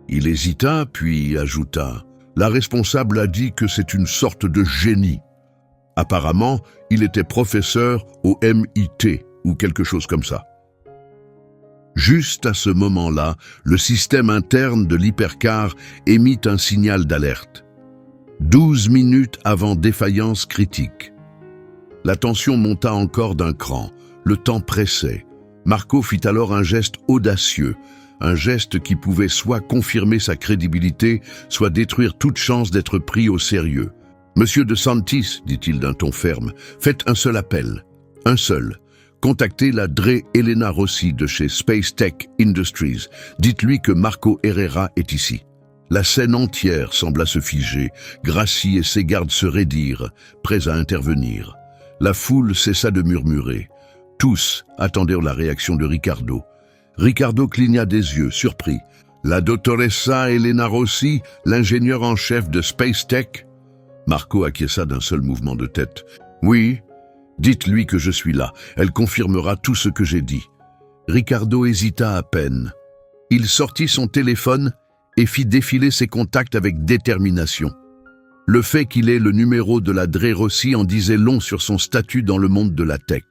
Il hésita, puis ajouta « La responsable a dit que c'est une sorte de génie. Apparemment, il était professeur au MIT ou quelque chose comme ça. » Juste à ce moment-là, le système interne de l'hypercar émit un signal d'alerte. 12 minutes avant défaillance critique. La tension monta encore d'un cran. Le temps pressait. Marco fit alors un geste audacieux, un geste qui pouvait soit confirmer sa crédibilité, soit détruire toute chance d'être pris au sérieux. « Monsieur de Santis, dit-il d'un ton ferme, faites un seul appel. Un seul. Contactez la Dre Elena Rossi de chez Space Tech Industries. Dites-lui que Marco Herrera est ici. » La scène entière sembla se figer. Grassi et ses gardes se raidirent, prêts à intervenir. La foule cessa de murmurer. Tous attendirent la réaction de Ricardo. Ricardo cligna des yeux, surpris. « La dottoressa Elena Rossi, l'ingénieur en chef de Space Tech ?» Marco acquiesça d'un seul mouvement de tête. « Oui, dites-lui que je suis là. Elle confirmera tout ce que j'ai dit. » Ricardo hésita à peine. Il sortit son téléphone et fit défiler ses contacts avec détermination. Le fait qu'il ait le numéro de la Dre Rossi en disait long sur son statut dans le monde de la tech.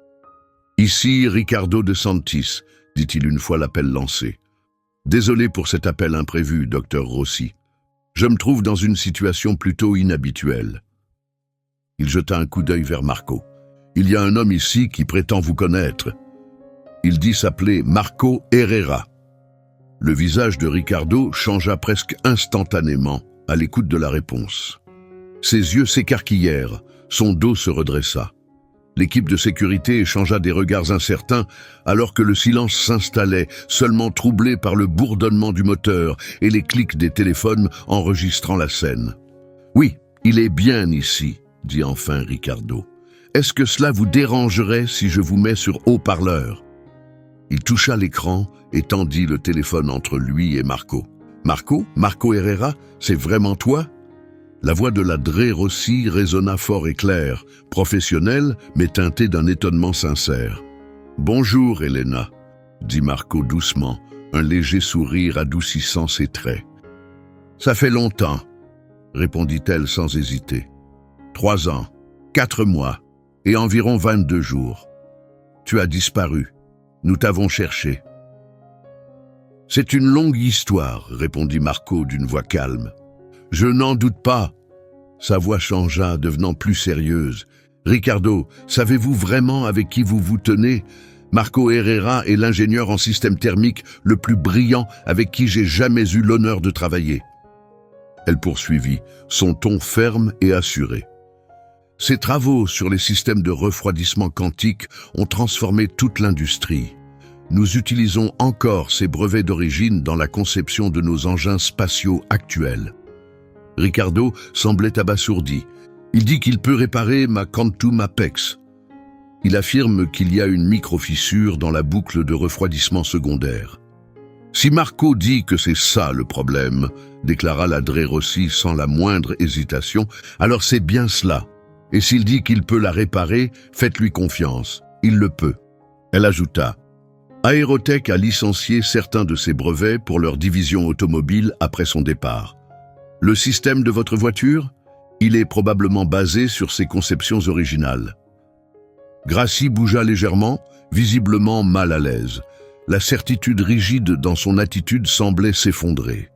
« Ici, Ricardo de Santis », dit-il une fois l'appel lancé. « Désolé pour cet appel imprévu, docteur Rossi. Je me trouve dans une situation plutôt inhabituelle. » Il jeta un coup d'œil vers Marco. « Il y a un homme ici qui prétend vous connaître. Il dit s'appeler Marco Herrera. » Le visage de Ricardo changea presque instantanément à l'écoute de la réponse. Ses yeux s'écarquillèrent, son dos se redressa. L'équipe de sécurité échangea des regards incertains alors que le silence s'installait, seulement troublé par le bourdonnement du moteur et les clics des téléphones enregistrant la scène. « Oui, il est bien ici, » dit enfin Ricardo. « Est-ce que cela vous dérangerait si je vous mets sur haut-parleur ?» Il toucha l'écran et tendit le téléphone entre lui et Marco. « Marco Herrera, c'est vraiment toi ?» La voix de la Dre Rossi résonna fort et clair, professionnelle mais teintée d'un étonnement sincère. « Bonjour, Elena, » dit Marco doucement, un léger sourire adoucissant ses traits. « Ça fait longtemps, » répondit-elle sans hésiter. « 3 ans, 4 mois et environ 22 jours. Tu as disparu. Nous t'avons cherché. » « C'est une longue histoire, » répondit Marco d'une voix calme. « Je n'en doute pas. » Sa voix changea, devenant plus sérieuse. « Ricardo, savez-vous vraiment avec qui vous vous tenez ? Marco Herrera est l'ingénieur en système thermique le plus brillant avec qui j'ai jamais eu l'honneur de travailler. » Elle poursuivit, son ton ferme et assuré. « Ses travaux sur les systèmes de refroidissement quantique ont transformé toute l'industrie. Nous utilisons encore ces brevets d'origine dans la conception de nos engins spatiaux actuels. » Ricardo semblait abasourdi. Il dit qu'il peut réparer ma Quantum Apex. Il affirme qu'il y a une micro-fissure dans la boucle de refroidissement secondaire. « Si Marco dit que c'est ça le problème, » déclara la Dre Rossi sans la moindre hésitation, « alors c'est bien cela. Et s'il dit qu'il peut la réparer, faites-lui confiance. Il le peut. » Elle ajouta. Aérotech a licencié certains de ses brevets pour leur division automobile après son départ. Le système de votre voiture, il est probablement basé sur ses conceptions originales. Gracie bougea légèrement, visiblement mal à l'aise. La certitude rigide dans son attitude semblait s'effondrer.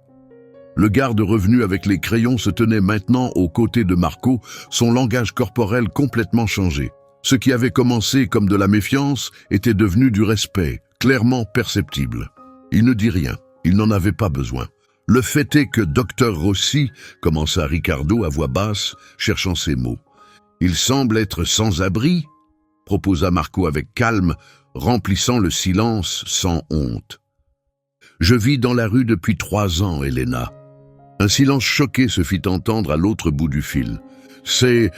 Le garde revenu avec les crayons se tenait maintenant aux côtés de Marco, son langage corporel complètement changé. Ce qui avait commencé comme de la méfiance était devenu du respect, clairement perceptible. Il ne dit rien, il n'en avait pas besoin. Le fait est que Dr Rossi, commença Ricardo à voix basse, cherchant ses mots. Il semble être sans abri, proposa Marco avec calme, remplissant le silence sans honte. Je vis dans la rue depuis 3 ans, Elena. Un silence choqué se fit entendre à l'autre bout du fil. Ce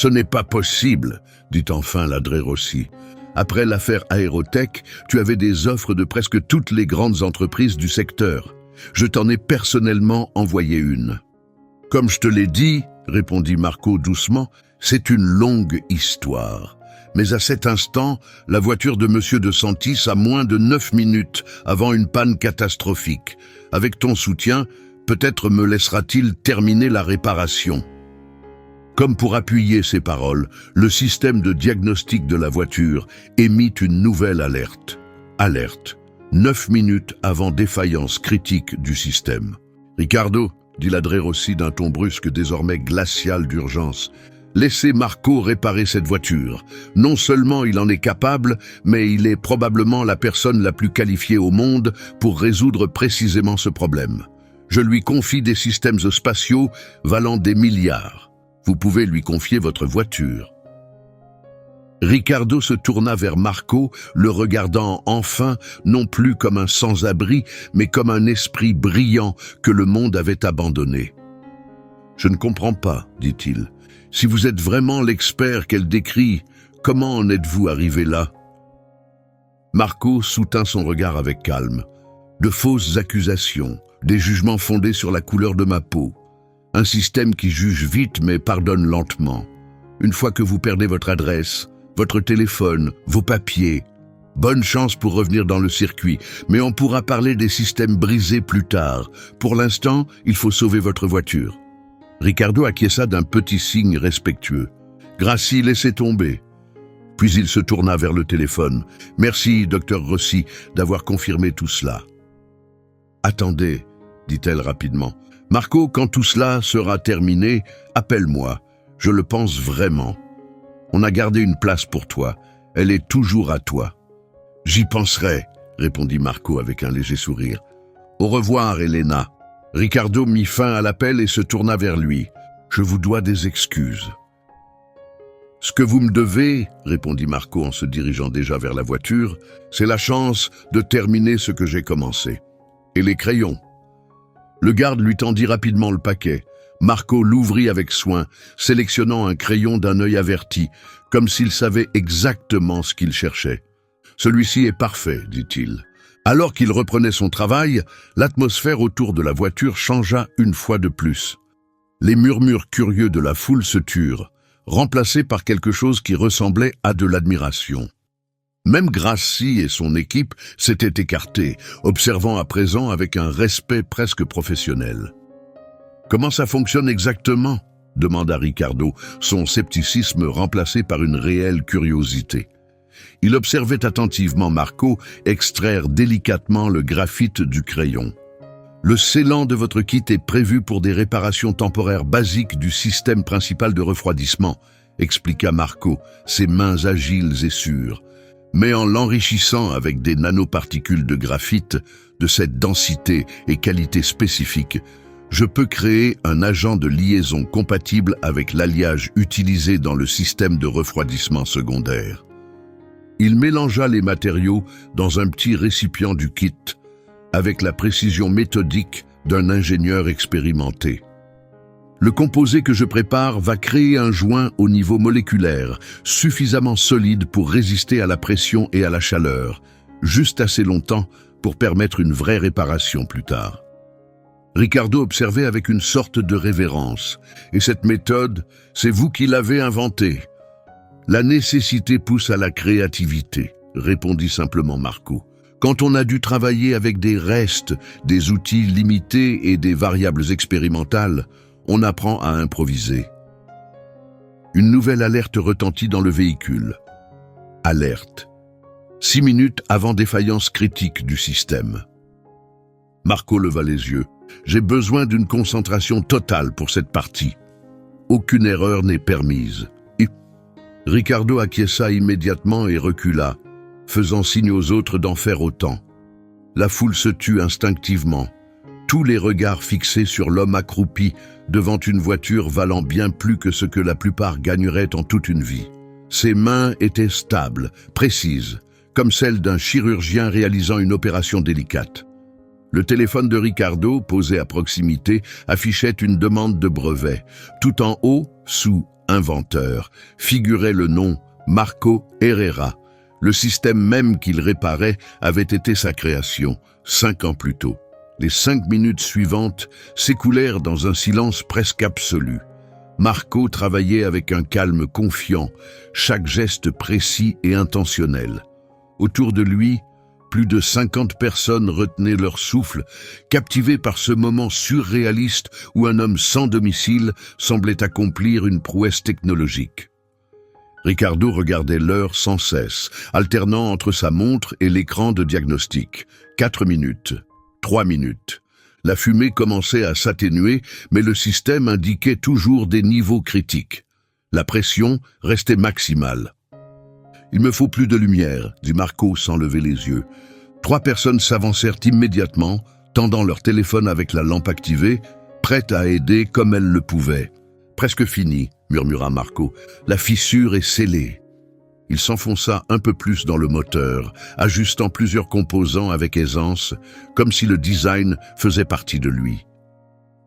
n'est pas possible, dit enfin la Dre Rossi. Après l'affaire Aérotech, tu avais des offres de presque toutes les grandes entreprises du secteur. Je t'en ai personnellement envoyé une. Comme je te l'ai dit, répondit Marco doucement, c'est une longue histoire. Mais à cet instant, la voiture de Monsieur de Santis a moins de 9 minutes avant une panne catastrophique. Avec ton soutien, peut-être me laissera-t-il terminer la réparation. Comme pour appuyer ces paroles, le système de diagnostic de la voiture émit une nouvelle alerte. Alerte. 9 minutes avant défaillance critique du système. « Ricardo, » dit la Dre Rossi d'un ton brusque désormais glacial d'urgence, « laissez Marco réparer cette voiture. Non seulement il en est capable, mais il est probablement la personne la plus qualifiée au monde pour résoudre précisément ce problème. Je lui confie des systèmes spatiaux valant des milliards. Vous pouvez lui confier votre voiture. » Ricardo se tourna vers Marco, le regardant enfin non plus comme un sans-abri, mais comme un esprit brillant que le monde avait abandonné. « Je ne comprends pas, dit-il. Si vous êtes vraiment l'expert qu'elle décrit, comment en êtes-vous arrivé là ?» Marco soutint son regard avec calme. « De fausses accusations, des jugements fondés sur la couleur de ma peau. Un système qui juge vite mais pardonne lentement. Une fois que vous perdez votre adresse, votre téléphone, vos papiers, Bonne chance pour revenir dans le circuit, mais on pourra parler des systèmes brisés plus tard. Pour l'instant, il faut sauver votre voiture. Ricardo acquiesça d'un petit signe respectueux. Gracie laissait tomber. Puis il se tourna vers le téléphone. « Merci, docteur Rossi, d'avoir confirmé tout cela. »« Attendez, » dit-elle rapidement. « Marco, quand tout cela sera terminé, appelle-moi. Je le pense vraiment. On a gardé une place pour toi. Elle est toujours à toi. » « J'y penserai, » répondit Marco avec un léger sourire. « Au revoir, Elena. » Ricardo mit fin à l'appel et se tourna vers lui. « Je vous dois des excuses. » « Ce que vous me devez, » répondit Marco en se dirigeant déjà vers la voiture, « c'est la chance de terminer ce que j'ai commencé. Et les crayons. » Le garde lui tendit rapidement le paquet. Marco l'ouvrit avec soin, sélectionnant un crayon d'un œil averti, comme s'il savait exactement ce qu'il cherchait. « Celui-ci est parfait, » dit-il. Alors qu'il reprenait son travail, l'atmosphère autour de la voiture changea une fois de plus. Les murmures curieux de la foule se turent, remplacés par quelque chose qui ressemblait à de l'admiration. Même Gracie et son équipe s'étaient écartés, observant à présent avec un respect presque professionnel. « Comment ça fonctionne exactement ?» demanda Ricardo, son scepticisme remplacé par une réelle curiosité. Il observait attentivement Marco extraire délicatement le graphite du crayon. « Le scellant de votre kit est prévu pour des réparations temporaires basiques du système principal de refroidissement, » expliqua Marco, ses mains agiles et sûres. « Mais en l'enrichissant avec des nanoparticules de graphite de cette densité et qualité spécifiques, je peux créer un agent de liaison compatible avec l'alliage utilisé dans le système de refroidissement secondaire. » Il mélangea les matériaux dans un petit récipient du kit, avec la précision méthodique d'un ingénieur expérimenté. Le composé que je prépare va créer un joint au niveau moléculaire, suffisamment solide pour résister à la pression et à la chaleur, juste assez longtemps pour permettre une vraie réparation plus tard. Ricardo observait avec une sorte de révérence. « Et cette méthode, c'est vous qui l'avez inventée. » « La nécessité pousse à la créativité, » répondit simplement Marco. « Quand on a dû travailler avec des restes, des outils limités et des variables expérimentales, on apprend à improviser. » Une nouvelle alerte retentit dans le véhicule. Alerte. 6 minutes avant défaillance critique du système. Marco leva les yeux. « J'ai besoin d'une concentration totale pour cette partie. Aucune erreur n'est permise. » Ricardo acquiesça immédiatement et recula, faisant signe aux autres d'en faire autant. La foule se tut instinctivement, tous les regards fixés sur l'homme accroupi devant une voiture valant bien plus que ce que la plupart gagneraient en toute une vie. Ses mains étaient stables, précises, comme celles d'un chirurgien réalisant une opération délicate. Le téléphone de Ricardo, posé à proximité, affichait une demande de brevet. Tout en haut, sous inventeur, figurait le nom Marco Herrera. Le système même qu'il réparait avait été sa création, 5 ans plus tôt. Les 5 minutes suivantes s'écoulèrent dans un silence presque absolu. Marco travaillait avec un calme confiant, chaque geste précis et intentionnel. Autour de lui, plus de 50 personnes retenaient leur souffle, captivées par ce moment surréaliste où un homme sans domicile semblait accomplir une prouesse technologique. Ricardo regardait l'heure sans cesse, alternant entre sa montre et l'écran de diagnostic. 4 minutes, 3 minutes. La fumée commençait à s'atténuer, mais le système indiquait toujours des niveaux critiques. La pression restait maximale. « Il me faut plus de lumière », dit Marco sans lever les yeux. 3 personnes s'avancèrent immédiatement, tendant leur téléphone avec la lampe activée, prêtes à aider comme elles le pouvaient. « Presque fini », murmura Marco. « La fissure est scellée. » Il s'enfonça un peu plus dans le moteur, ajustant plusieurs composants avec aisance, comme si le design faisait partie de lui.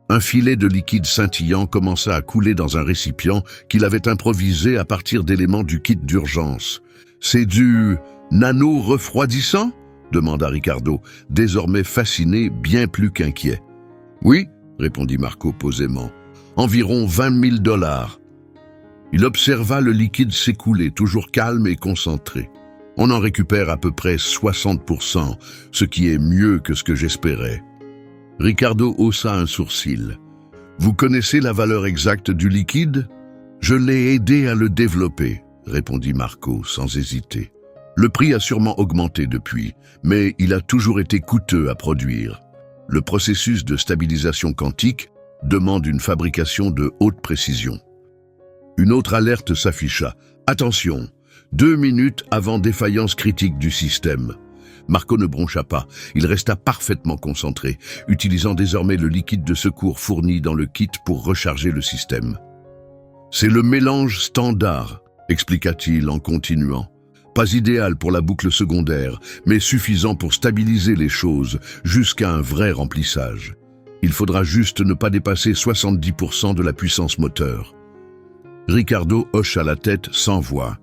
Un filet de liquide scintillant commença à couler dans un récipient qu'il avait improvisé à partir d'éléments du kit d'urgence. « C'est du nano-refroidissant » demanda Ricardo, désormais fasciné, bien plus qu'inquiet. « Oui » répondit Marco posément. « Environ 20 000 $. » Il observa le liquide s'écouler, toujours calme et concentré. On en récupère à peu près 60%, ce qui est mieux que ce que j'espérais. Ricardo haussa un sourcil. Vous connaissez la valeur exacte du liquide? Je l'ai aidé à le développer, répondit Marco sans hésiter. Le prix a sûrement augmenté depuis, mais il a toujours été coûteux à produire. Le processus de stabilisation quantique demande une fabrication de haute précision. Une autre alerte s'afficha. Attention, 2 minutes avant défaillance critique du système. Marco ne broncha pas, il resta parfaitement concentré, utilisant désormais le liquide de secours fourni dans le kit pour recharger le système. C'est le mélange standard, expliqua-t-il en continuant. Pas idéal pour la boucle secondaire, mais suffisant pour stabiliser les choses jusqu'à un vrai remplissage. Il faudra juste ne pas dépasser 70% de la puissance moteur. Ricardo hocha la tête sans voix.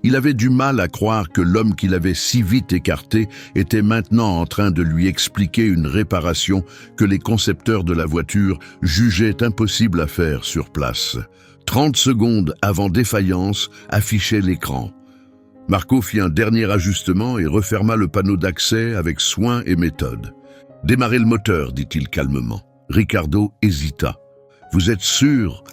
Il avait du mal à croire que l'homme qu'il avait si vite écarté était maintenant en train de lui expliquer une réparation que les concepteurs de la voiture jugeaient impossible à faire sur place. 30 secondes avant défaillance affichait l'écran. Marco fit un dernier ajustement et referma le panneau d'accès avec soin et méthode. « Démarrez le moteur », dit-il calmement. Ricardo hésita. « Vous êtes sûr ?»«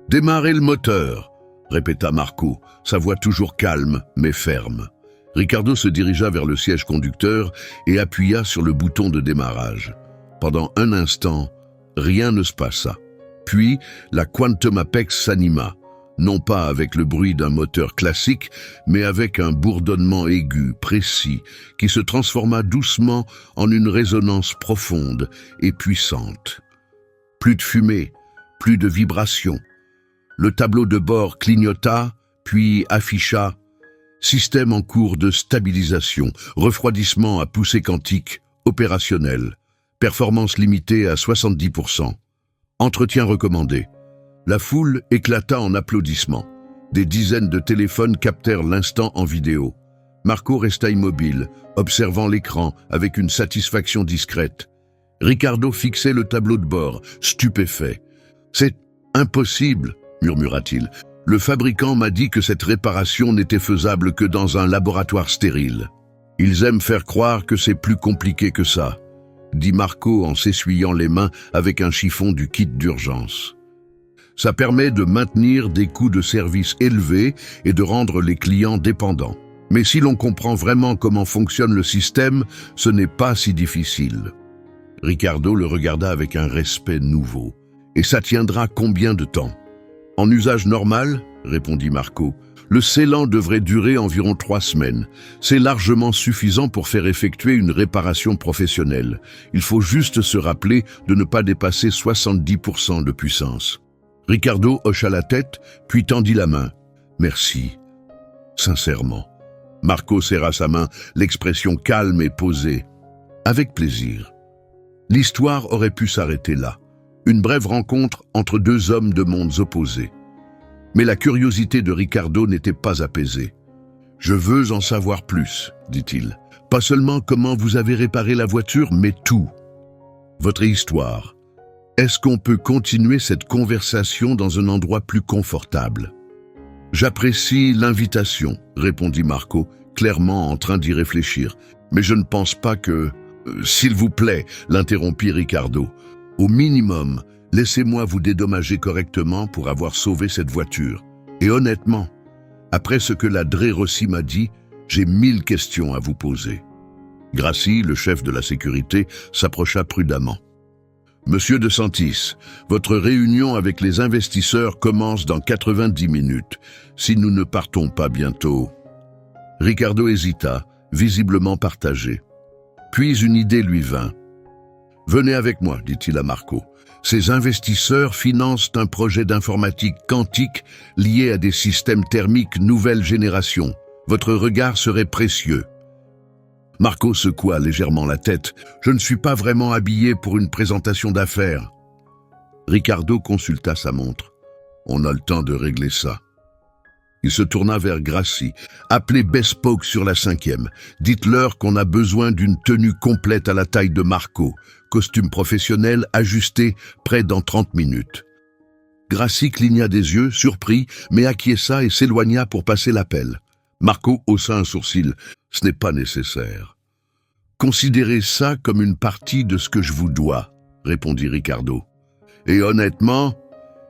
Démarrez le moteur », répéta Marco, sa voix toujours calme mais ferme. Ricardo se dirigea vers le siège conducteur et appuya sur le bouton de démarrage. Pendant un instant, rien ne se passa. Puis, la Quantum Apex s'anima, non pas avec le bruit d'un moteur classique, mais avec un bourdonnement aigu, précis, qui se transforma doucement en une résonance profonde et puissante. Plus de fumée, plus de vibrations. Le tableau de bord clignota, puis afficha « Système en cours de stabilisation, refroidissement à poussée quantique, opérationnel, performance limitée à 70%. Entretien recommandé ». La foule éclata en applaudissements. Des dizaines de téléphones captèrent l'instant en vidéo. Marco resta immobile, observant l'écran avec une satisfaction discrète. Ricardo fixait le tableau de bord, stupéfait. « C'est impossible !» murmura-t-il. « Le fabricant m'a dit que cette réparation n'était faisable que dans un laboratoire stérile. Ils aiment faire croire que c'est plus compliqué que ça, » dit Marco en s'essuyant les mains avec un chiffon du kit d'urgence. Ça permet de maintenir des coûts de service élevés et de rendre les clients dépendants. Mais si l'on comprend vraiment comment fonctionne le système, ce n'est pas si difficile. Ricardo le regarda avec un respect nouveau. « Et ça tiendra combien de temps ?»« En usage normal, » répondit Marco. « Le scellant devrait durer environ 3 semaines. C'est largement suffisant pour faire effectuer une réparation professionnelle. Il faut juste se rappeler de ne pas dépasser 70% de puissance. » Ricardo hocha la tête, puis tendit la main. « Merci. Sincèrement. » Marco serra sa main, l'expression calme et posée. « Avec plaisir. » L'histoire aurait pu s'arrêter là. Une brève rencontre entre 2 hommes de mondes opposés. Mais la curiosité de Ricardo n'était pas apaisée. « Je veux en savoir plus, » dit-il. « Pas seulement comment vous avez réparé la voiture, mais tout. Votre histoire. Est-ce qu'on peut continuer cette conversation dans un endroit plus confortable ?»« J'apprécie l'invitation, » répondit Marco, clairement en train d'y réfléchir. « Mais je ne pense pas que... »« S'il vous plaît, » l'interrompit Ricardo. « Au minimum, laissez-moi vous dédommager correctement pour avoir sauvé cette voiture. Et honnêtement, après ce que la Dre Rossi m'a dit, j'ai 1000 questions à vous poser. » Grassi, le chef de la sécurité, s'approcha prudemment. « Monsieur De Santis, votre réunion avec les investisseurs commence dans 90 minutes, si nous ne partons pas bientôt. » Ricardo hésita, visiblement partagé. Puis une idée lui vint. « Venez avec moi, dit-il à Marco. Ces investisseurs financent un projet d'informatique quantique lié à des systèmes thermiques nouvelle génération. Votre regard serait précieux. » Marco secoua légèrement la tête. « Je ne suis pas vraiment habillé pour une présentation d'affaires. » Ricardo consulta sa montre. « On a le temps de régler ça. » Il se tourna vers Grassi. « Appelez Bespoke sur la 5e. Dites-leur qu'on a besoin d'une tenue complète à la taille de Marco. Costume professionnel ajusté, prêt dans 30 minutes. » Grassi cligna des yeux, surpris, mais acquiesça et s'éloigna pour passer l'appel. Marco haussa un sourcil. « Ce n'est pas nécessaire. Considérez ça comme une partie de ce que je vous dois, répondit Ricardo. Et honnêtement,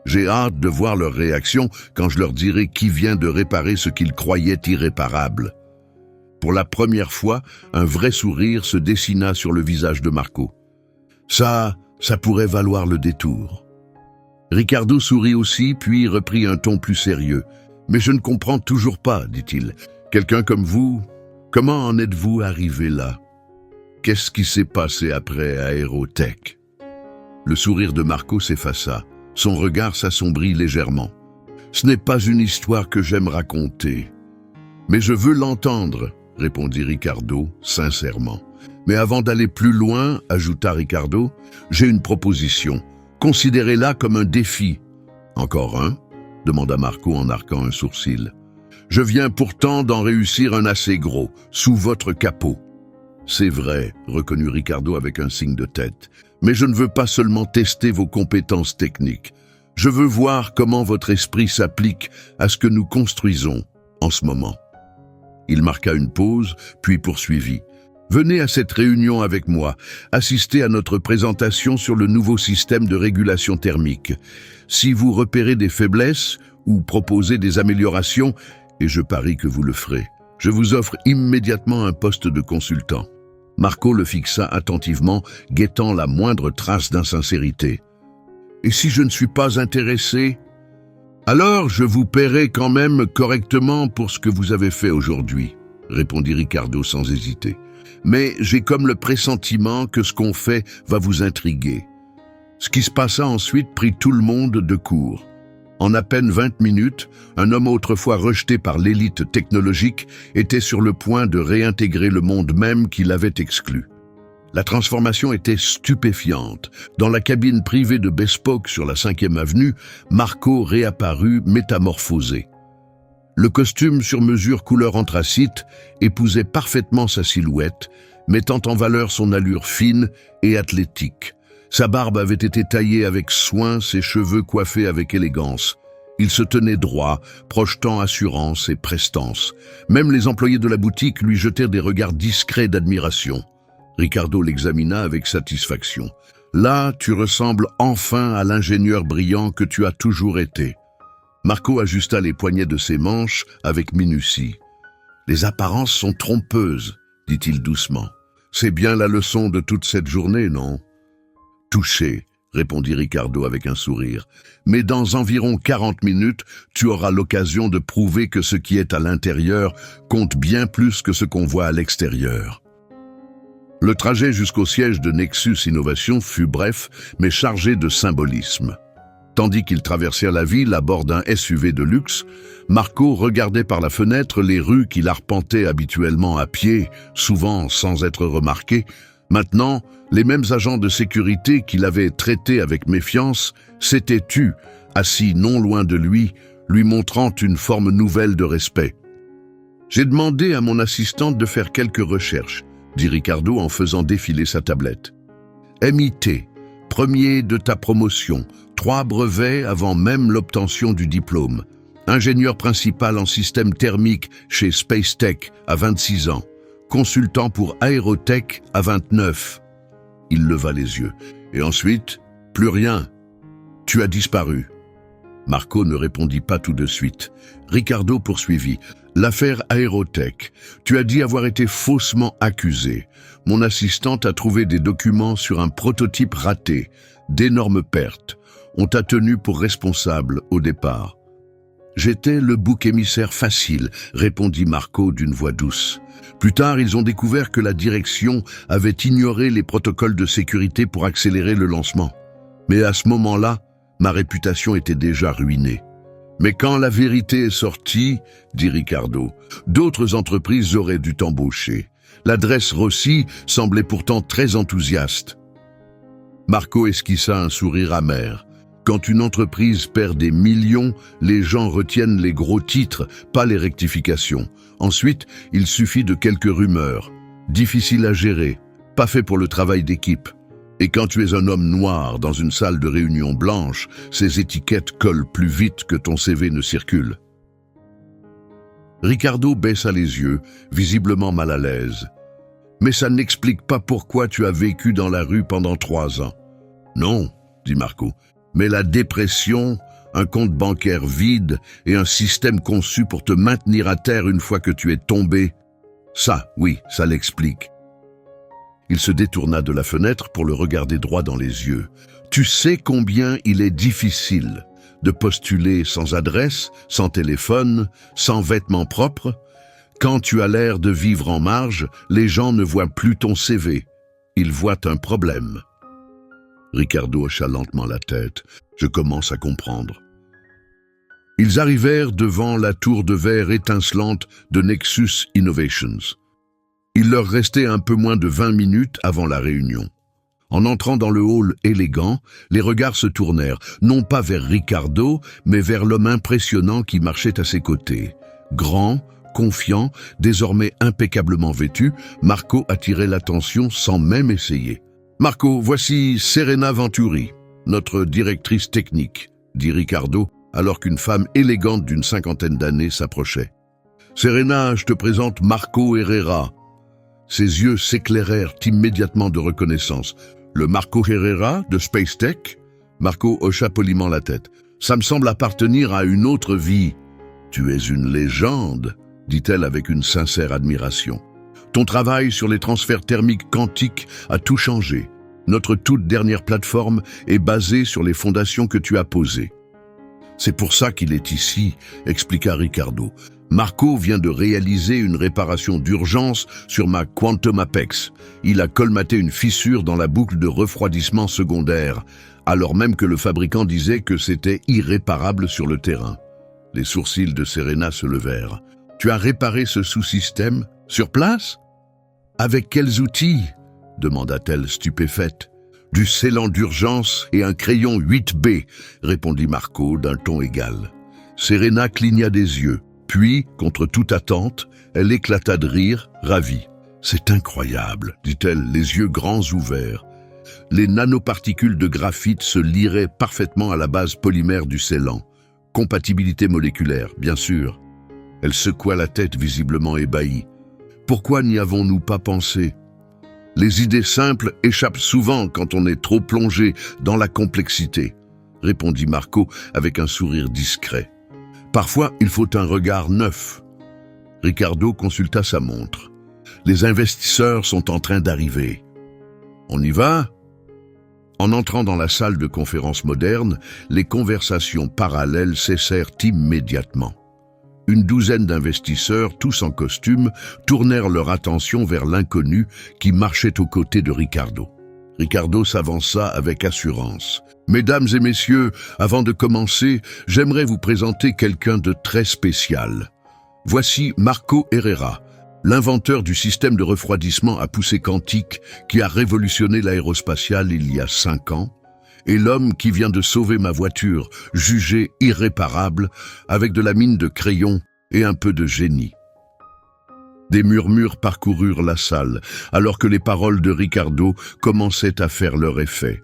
j'ai hâte de voir leur réaction quand je leur dirai qui vient de réparer ce qu'ils croyaient irréparable. Pour la première fois, un vrai sourire se dessina sur le visage de Marco. Ça pourrait valoir le détour. Ricardo sourit aussi, puis reprit un ton plus sérieux. « Mais je ne comprends toujours pas, dit-il. Quelqu'un comme vous, comment en êtes-vous arrivé là? Qu'est-ce qui s'est passé après Aérotech ?» Le sourire de Marco s'effaça. Son regard s'assombrit légèrement. « Ce n'est pas une histoire que j'aime raconter. Mais je veux l'entendre, » répondit Ricardo, sincèrement. « Mais avant d'aller plus loin, ajouta Ricardo, j'ai une proposition. Considérez-la comme un défi. »« Encore un ?» demanda Marco en arquant un sourcil. « Je viens pourtant d'en réussir un assez gros, sous votre capot. »« C'est vrai, » reconnut Ricardo avec un signe de tête. « Mais je ne veux pas seulement tester vos compétences techniques. Je veux voir comment votre esprit s'applique à ce que nous construisons en ce moment. » Il marqua une pause, puis poursuivit. « Venez à cette réunion avec moi, assistez à notre présentation sur le nouveau système de régulation thermique. Si vous repérez des faiblesses ou proposez des améliorations, et je parie que vous le ferez, je vous offre immédiatement un poste de consultant. » Marco le fixa attentivement, guettant la moindre trace d'insincérité. « Et si je ne suis pas intéressé ? Alors je vous paierai quand même correctement pour ce que vous avez fait aujourd'hui, » répondit Ricardo sans hésiter. « Mais j'ai comme le pressentiment que ce qu'on fait va vous intriguer. » Ce qui se passa ensuite prit tout le monde de court. En à peine 20 minutes, un homme autrefois rejeté par l'élite technologique était sur le point de réintégrer le monde même qui l'avait exclu. La transformation était stupéfiante. Dans la cabine privée de Bespoke sur la 5e avenue, Marco réapparut métamorphosé. Le costume sur mesure couleur anthracite épousait parfaitement sa silhouette, mettant en valeur son allure fine et athlétique. Sa barbe avait été taillée avec soin, ses cheveux coiffés avec élégance. Il se tenait droit, projetant assurance et prestance. Même les employés de la boutique lui jetèrent des regards discrets d'admiration. Ricardo l'examina avec satisfaction. « Là, tu ressembles enfin à l'ingénieur brillant que tu as toujours été. » Marco ajusta les poignets de ses manches avec minutie. « Les apparences sont trompeuses, » dit-il doucement. « C'est bien la leçon de toute cette journée, non ?»« Touché, » répondit Ricardo avec un sourire. « Mais dans environ 40 minutes, tu auras l'occasion de prouver que ce qui est à l'intérieur compte bien plus que ce qu'on voit à l'extérieur. » Le trajet jusqu'au siège de Nexus Innovation fut bref, mais chargé de symbolisme. Tandis qu'ils traversèrent la ville à bord d'un SUV de luxe, Marco regardait par la fenêtre les rues qu'il arpentait habituellement à pied, souvent sans être remarqué. Maintenant, les mêmes agents de sécurité qu'il avait traités avec méfiance s'étaient tus, assis non loin de lui montrant une forme nouvelle de respect. « J'ai demandé à mon assistante de faire quelques recherches, » dit Ricardo en faisant défiler sa tablette. « MIT, premier de ta promotion, 3 brevets avant même l'obtention du diplôme. Ingénieur principal en système thermique chez Spacetech à 26 ans. Consultant pour Aérotech à 29. » Il leva les yeux. « Et ensuite, plus rien. Tu as disparu. » Marco ne répondit pas tout de suite. Ricardo poursuivit. « L'affaire Aérotech. Tu as dit avoir été faussement accusé. Mon assistante a trouvé des documents sur un prototype raté. D'énormes pertes. On t'a tenu pour responsable au départ. » « J'étais le bouc émissaire facile, » répondit Marco d'une voix douce. Plus tard, ils ont découvert que la direction avait ignoré les protocoles de sécurité pour accélérer le lancement. Mais à ce moment-là, ma réputation était déjà ruinée. Mais quand la vérité est sortie, dit Ricardo, d'autres entreprises auraient dû t'embaucher. L'adresse Rossi semblait pourtant très enthousiaste. Marco esquissa un sourire amer. Quand une entreprise perd des millions, les gens retiennent les gros titres, pas les rectifications. Ensuite, il suffit de quelques rumeurs. Difficile à gérer, pas fait pour le travail d'équipe. Et quand tu es un homme noir dans une salle de réunion blanche, ces étiquettes collent plus vite que ton CV ne circule. Ricardo baissa les yeux, visiblement mal à l'aise. « Mais ça n'explique pas pourquoi tu as vécu dans la rue pendant 3 ans. »« Non, » dit Marco, « mais la dépression, un compte bancaire vide et un système conçu pour te maintenir à terre une fois que tu es tombé, ça, oui, ça l'explique. » Il se détourna de la fenêtre pour le regarder droit dans les yeux. « Tu sais combien il est difficile de postuler sans adresse, sans téléphone, sans vêtements propres. Quand tu as l'air de vivre en marge, les gens ne voient plus ton CV. Ils voient un problème. » Ricardo hocha lentement la tête. « Je commence à comprendre. » Ils arrivèrent devant la tour de verre étincelante de Nexus Innovations. Il leur restait un peu moins de 20 minutes avant la réunion. En entrant dans le hall élégant, les regards se tournèrent, non pas vers Ricardo, mais vers l'homme impressionnant qui marchait à ses côtés. Grand, confiant, désormais impeccablement vêtu, Marco attirait l'attention sans même essayer. « Marco, voici Serena Venturi, notre directrice technique, » dit Ricardo, alors qu'une femme élégante d'une 50aine d'années s'approchait. « Serena, je te présente Marco Herrera. » Ses yeux s'éclairèrent immédiatement de reconnaissance. « Le Marco Herrera de Space Tech ?» Marco hocha poliment la tête. « Ça me semble appartenir à une autre vie. »« Tu es une légende », dit-elle avec une sincère admiration. « Ton travail sur les transferts thermiques quantiques a tout changé. Notre toute dernière plateforme est basée sur les fondations que tu as posées. » « C'est pour ça qu'il est ici, » expliqua Ricardo. « Marco vient de réaliser une réparation d'urgence sur ma Quantum Apex. Il a colmaté une fissure dans la boucle de refroidissement secondaire, alors même que le fabricant disait que c'était irréparable sur le terrain. » Les sourcils de Serena se levèrent. « Tu as réparé ce sous-système sur place ? Avec quels outils ?» demanda-t-elle stupéfaite. « Du scellant d'urgence et un crayon 8B, » répondit Marco d'un ton égal. Serena cligna des yeux, puis, contre toute attente, elle éclata de rire, ravie. « C'est incroyable, » dit-elle, les yeux grands ouverts. Les nanoparticules de graphite se liraient parfaitement à la base polymère du scellant. Compatibilité moléculaire, bien sûr. Elle secoua la tête visiblement ébahie. « Pourquoi n'y avons-nous pas pensé ? Les idées simples échappent souvent quand on est trop plongé dans la complexité, » répondit Marco avec un sourire discret. « Parfois, il faut un regard neuf. » Ricardo consulta sa montre. « Les investisseurs sont en train d'arriver. »« On y va ?» En entrant dans la salle de conférence moderne, les conversations parallèles cessèrent immédiatement. Une douzaine d'investisseurs, tous en costume, tournèrent leur attention vers l'inconnu qui marchait aux côtés de Ricardo. Ricardo s'avança avec assurance. « Mesdames et messieurs, avant de commencer, j'aimerais vous présenter quelqu'un de très spécial. Voici Marco Herrera, l'inventeur du système de refroidissement à poussée quantique qui a révolutionné l'aérospatiale il y a 5 ans, et l'homme qui vient de sauver ma voiture, jugée irréparable, avec de la mine de crayon et un peu de génie. » Des murmures parcoururent la salle, alors que les paroles de Ricardo commençaient à faire leur effet.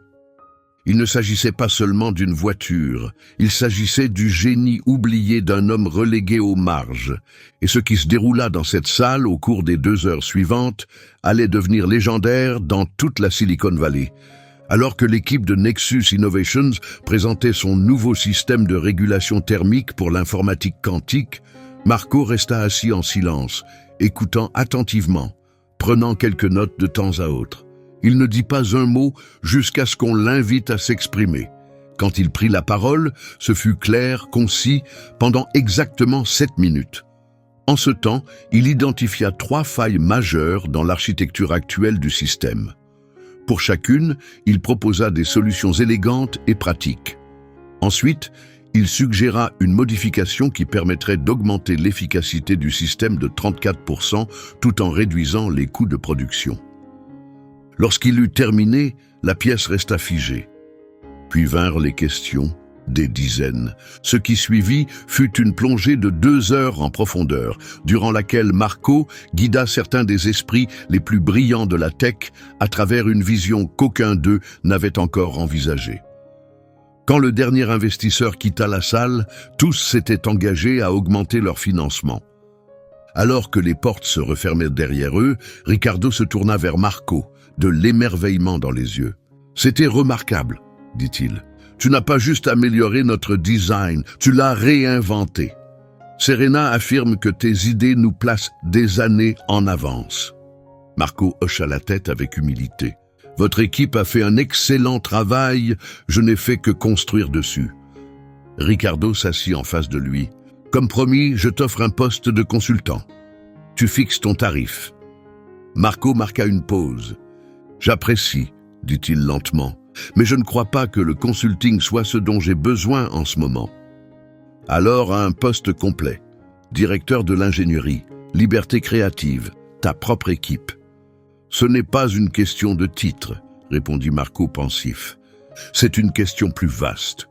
Il ne s'agissait pas seulement d'une voiture, il s'agissait du génie oublié d'un homme relégué aux marges, et ce qui se déroula dans cette salle au cours des 2 heures suivantes allait devenir légendaire dans toute la Silicon Valley. Alors que l'équipe de Nexus Innovations présentait son nouveau système de régulation thermique pour l'informatique quantique, Marco resta assis en silence, écoutant attentivement, prenant quelques notes de temps à autre. Il ne dit pas un mot jusqu'à ce qu'on l'invite à s'exprimer. Quand il prit la parole, ce fut clair, concis, pendant exactement 7 minutes. En ce temps, il identifia 3 failles majeures dans l'architecture actuelle du système. Pour chacune, il proposa des solutions élégantes et pratiques. Ensuite, il suggéra une modification qui permettrait d'augmenter l'efficacité du système de 34% tout en réduisant les coûts de production. Lorsqu'il eut terminé, la pièce resta figée. Puis vinrent les questions, des dizaines. Ce qui suivit fut une plongée de 2 heures en profondeur, durant laquelle Marco guida certains des esprits les plus brillants de la tech à travers une vision qu'aucun d'eux n'avait encore envisagée. Quand le dernier investisseur quitta la salle, tous s'étaient engagés à augmenter leur financement. Alors que les portes se refermaient derrière eux, Ricardo se tourna vers Marco, de l'émerveillement dans les yeux. « C'était remarquable, dit-il. Tu n'as pas juste amélioré notre design, tu l'as réinventé. Serena affirme que tes idées nous placent des années en avance. » Marco hocha la tête avec humilité. « Votre équipe a fait un excellent travail, je n'ai fait que construire dessus. » Ricardo s'assit en face de lui. « Comme promis, je t'offre un poste de consultant. Tu fixes ton tarif. » Marco marqua une pause. « J'apprécie, dit-il lentement, mais je ne crois pas que le consulting soit ce dont j'ai besoin en ce moment. » Alors à un poste complet, directeur de l'ingénierie, liberté créative, ta propre équipe. « Ce n'est pas une question de titre, répondit Marco pensif. C'est une question plus vaste. »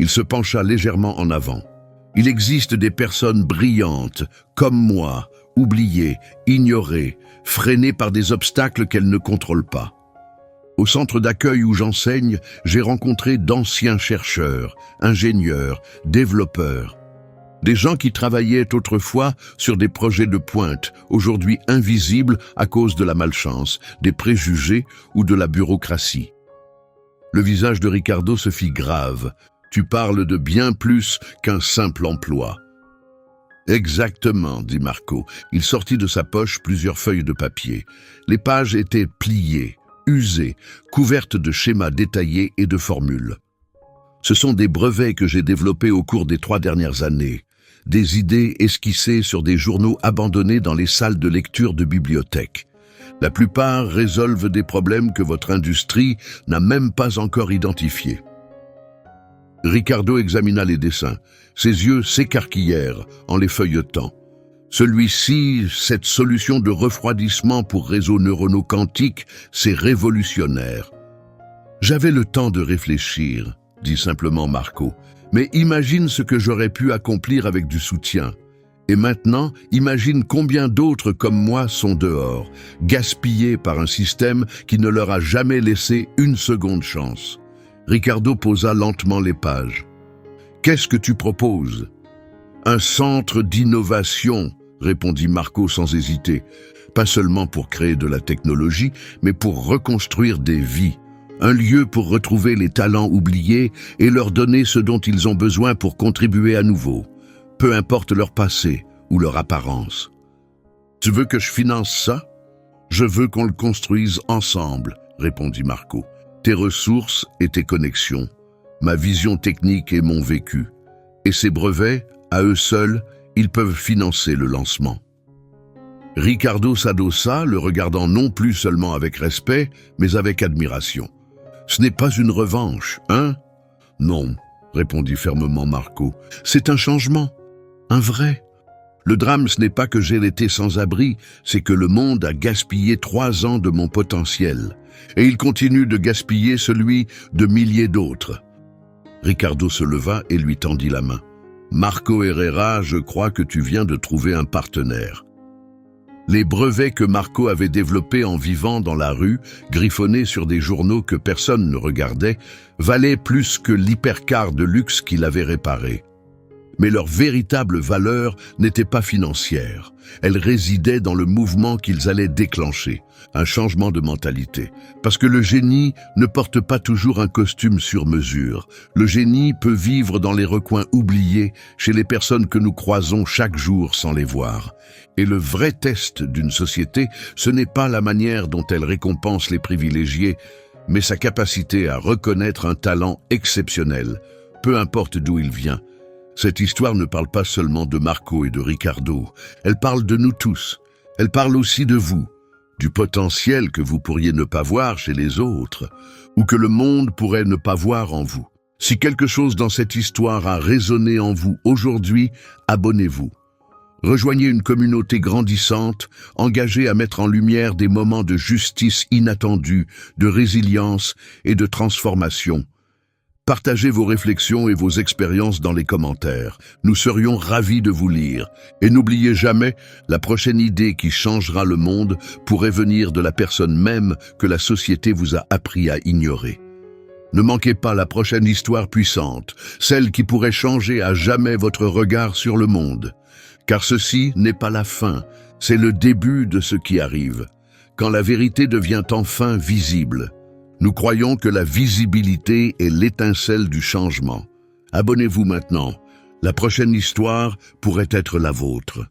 Il se pencha légèrement en avant. « Il existe des personnes brillantes, comme moi, oubliées, ignorées, freinées par des obstacles qu'elles ne contrôlent pas. Au centre d'accueil où j'enseigne, j'ai rencontré d'anciens chercheurs, ingénieurs, développeurs. Des gens qui travaillaient autrefois sur des projets de pointe, aujourd'hui invisibles à cause de la malchance, des préjugés ou de la bureaucratie. » Le visage de Ricardo se fit grave. « Tu parles de bien plus qu'un simple emploi. » « Exactement, dit Marco. Il sortit de sa poche plusieurs feuilles de papier. Les pages étaient pliées, usées, couvertes de schémas détaillés et de formules. Ce sont des brevets que j'ai développés au cours des 3 dernières années. Des idées esquissées sur des journaux abandonnés dans les salles de lecture de bibliothèques. La plupart résolvent des problèmes que votre industrie n'a même pas encore identifiés. » Ricardo examina les dessins. Ses yeux s'écarquillèrent en les feuilletant. Celui-ci, cette solution de refroidissement pour réseaux neuronaux quantiques, c'est révolutionnaire. J'avais le temps de réfléchir, dit simplement Marco. Mais imagine ce que j'aurais pu accomplir avec du soutien. Et maintenant, imagine combien d'autres comme moi sont dehors, gaspillés par un système qui ne leur a jamais laissé une seconde chance. Ricardo posa lentement les pages. « Qu'est-ce que tu proposes ?»« Un centre d'innovation, » répondit Marco sans hésiter. « Pas seulement pour créer de la technologie, mais pour reconstruire des vies. Un lieu pour retrouver les talents oubliés et leur donner ce dont ils ont besoin pour contribuer à nouveau, peu importe leur passé ou leur apparence. »« Tu veux que je finance ça ? » ?»« Je veux qu'on le construise ensemble, » répondit Marco. Tes ressources et tes connexions, ma vision technique et mon vécu. Et ces brevets, à eux seuls, ils peuvent financer le lancement. Ricardo s'adossa, le regardant non plus seulement avec respect, mais avec admiration. « Ce n'est pas une revanche, hein ?»« Non, » répondit fermement Marco. « C'est un changement, un vrai. Le drame, ce n'est pas que j'ai été sans abri, c'est que le monde a gaspillé 3 ans de mon potentiel. Et il continue de gaspiller celui de milliers d'autres. » Ricardo se leva et lui tendit la main. « Marco Herrera, je crois que tu viens de trouver un partenaire. » Les brevets que Marco avait développés en vivant dans la rue, griffonnés sur des journaux que personne ne regardait, valaient plus que l'hypercar de luxe qu'il avait réparé. Mais leur véritable valeur n'était pas financière. Elle résidait dans le mouvement qu'ils allaient déclencher, un changement de mentalité. Parce que le génie ne porte pas toujours un costume sur mesure. Le génie peut vivre dans les recoins oubliés, chez les personnes que nous croisons chaque jour sans les voir. Et le vrai test d'une société, ce n'est pas la manière dont elle récompense les privilégiés, mais sa capacité à reconnaître un talent exceptionnel, peu importe d'où il vient. Cette histoire ne parle pas seulement de Marco et de Ricardo, elle parle de nous tous. Elle parle aussi de vous, du potentiel que vous pourriez ne pas voir chez les autres, ou que le monde pourrait ne pas voir en vous. Si quelque chose dans cette histoire a résonné en vous aujourd'hui, abonnez-vous. Rejoignez une communauté grandissante, engagée à mettre en lumière des moments de justice inattendue, de résilience et de transformation. Partagez vos réflexions et vos expériences dans les commentaires. Nous serions ravis de vous lire. Et n'oubliez jamais, la prochaine idée qui changera le monde pourrait venir de la personne même que la société vous a appris à ignorer. Ne manquez pas la prochaine histoire puissante, celle qui pourrait changer à jamais votre regard sur le monde. Car ceci n'est pas la fin, c'est le début de ce qui arrive, quand la vérité devient enfin visible. Nous croyons que la visibilité est l'étincelle du changement. Abonnez-vous maintenant. La prochaine histoire pourrait être la vôtre.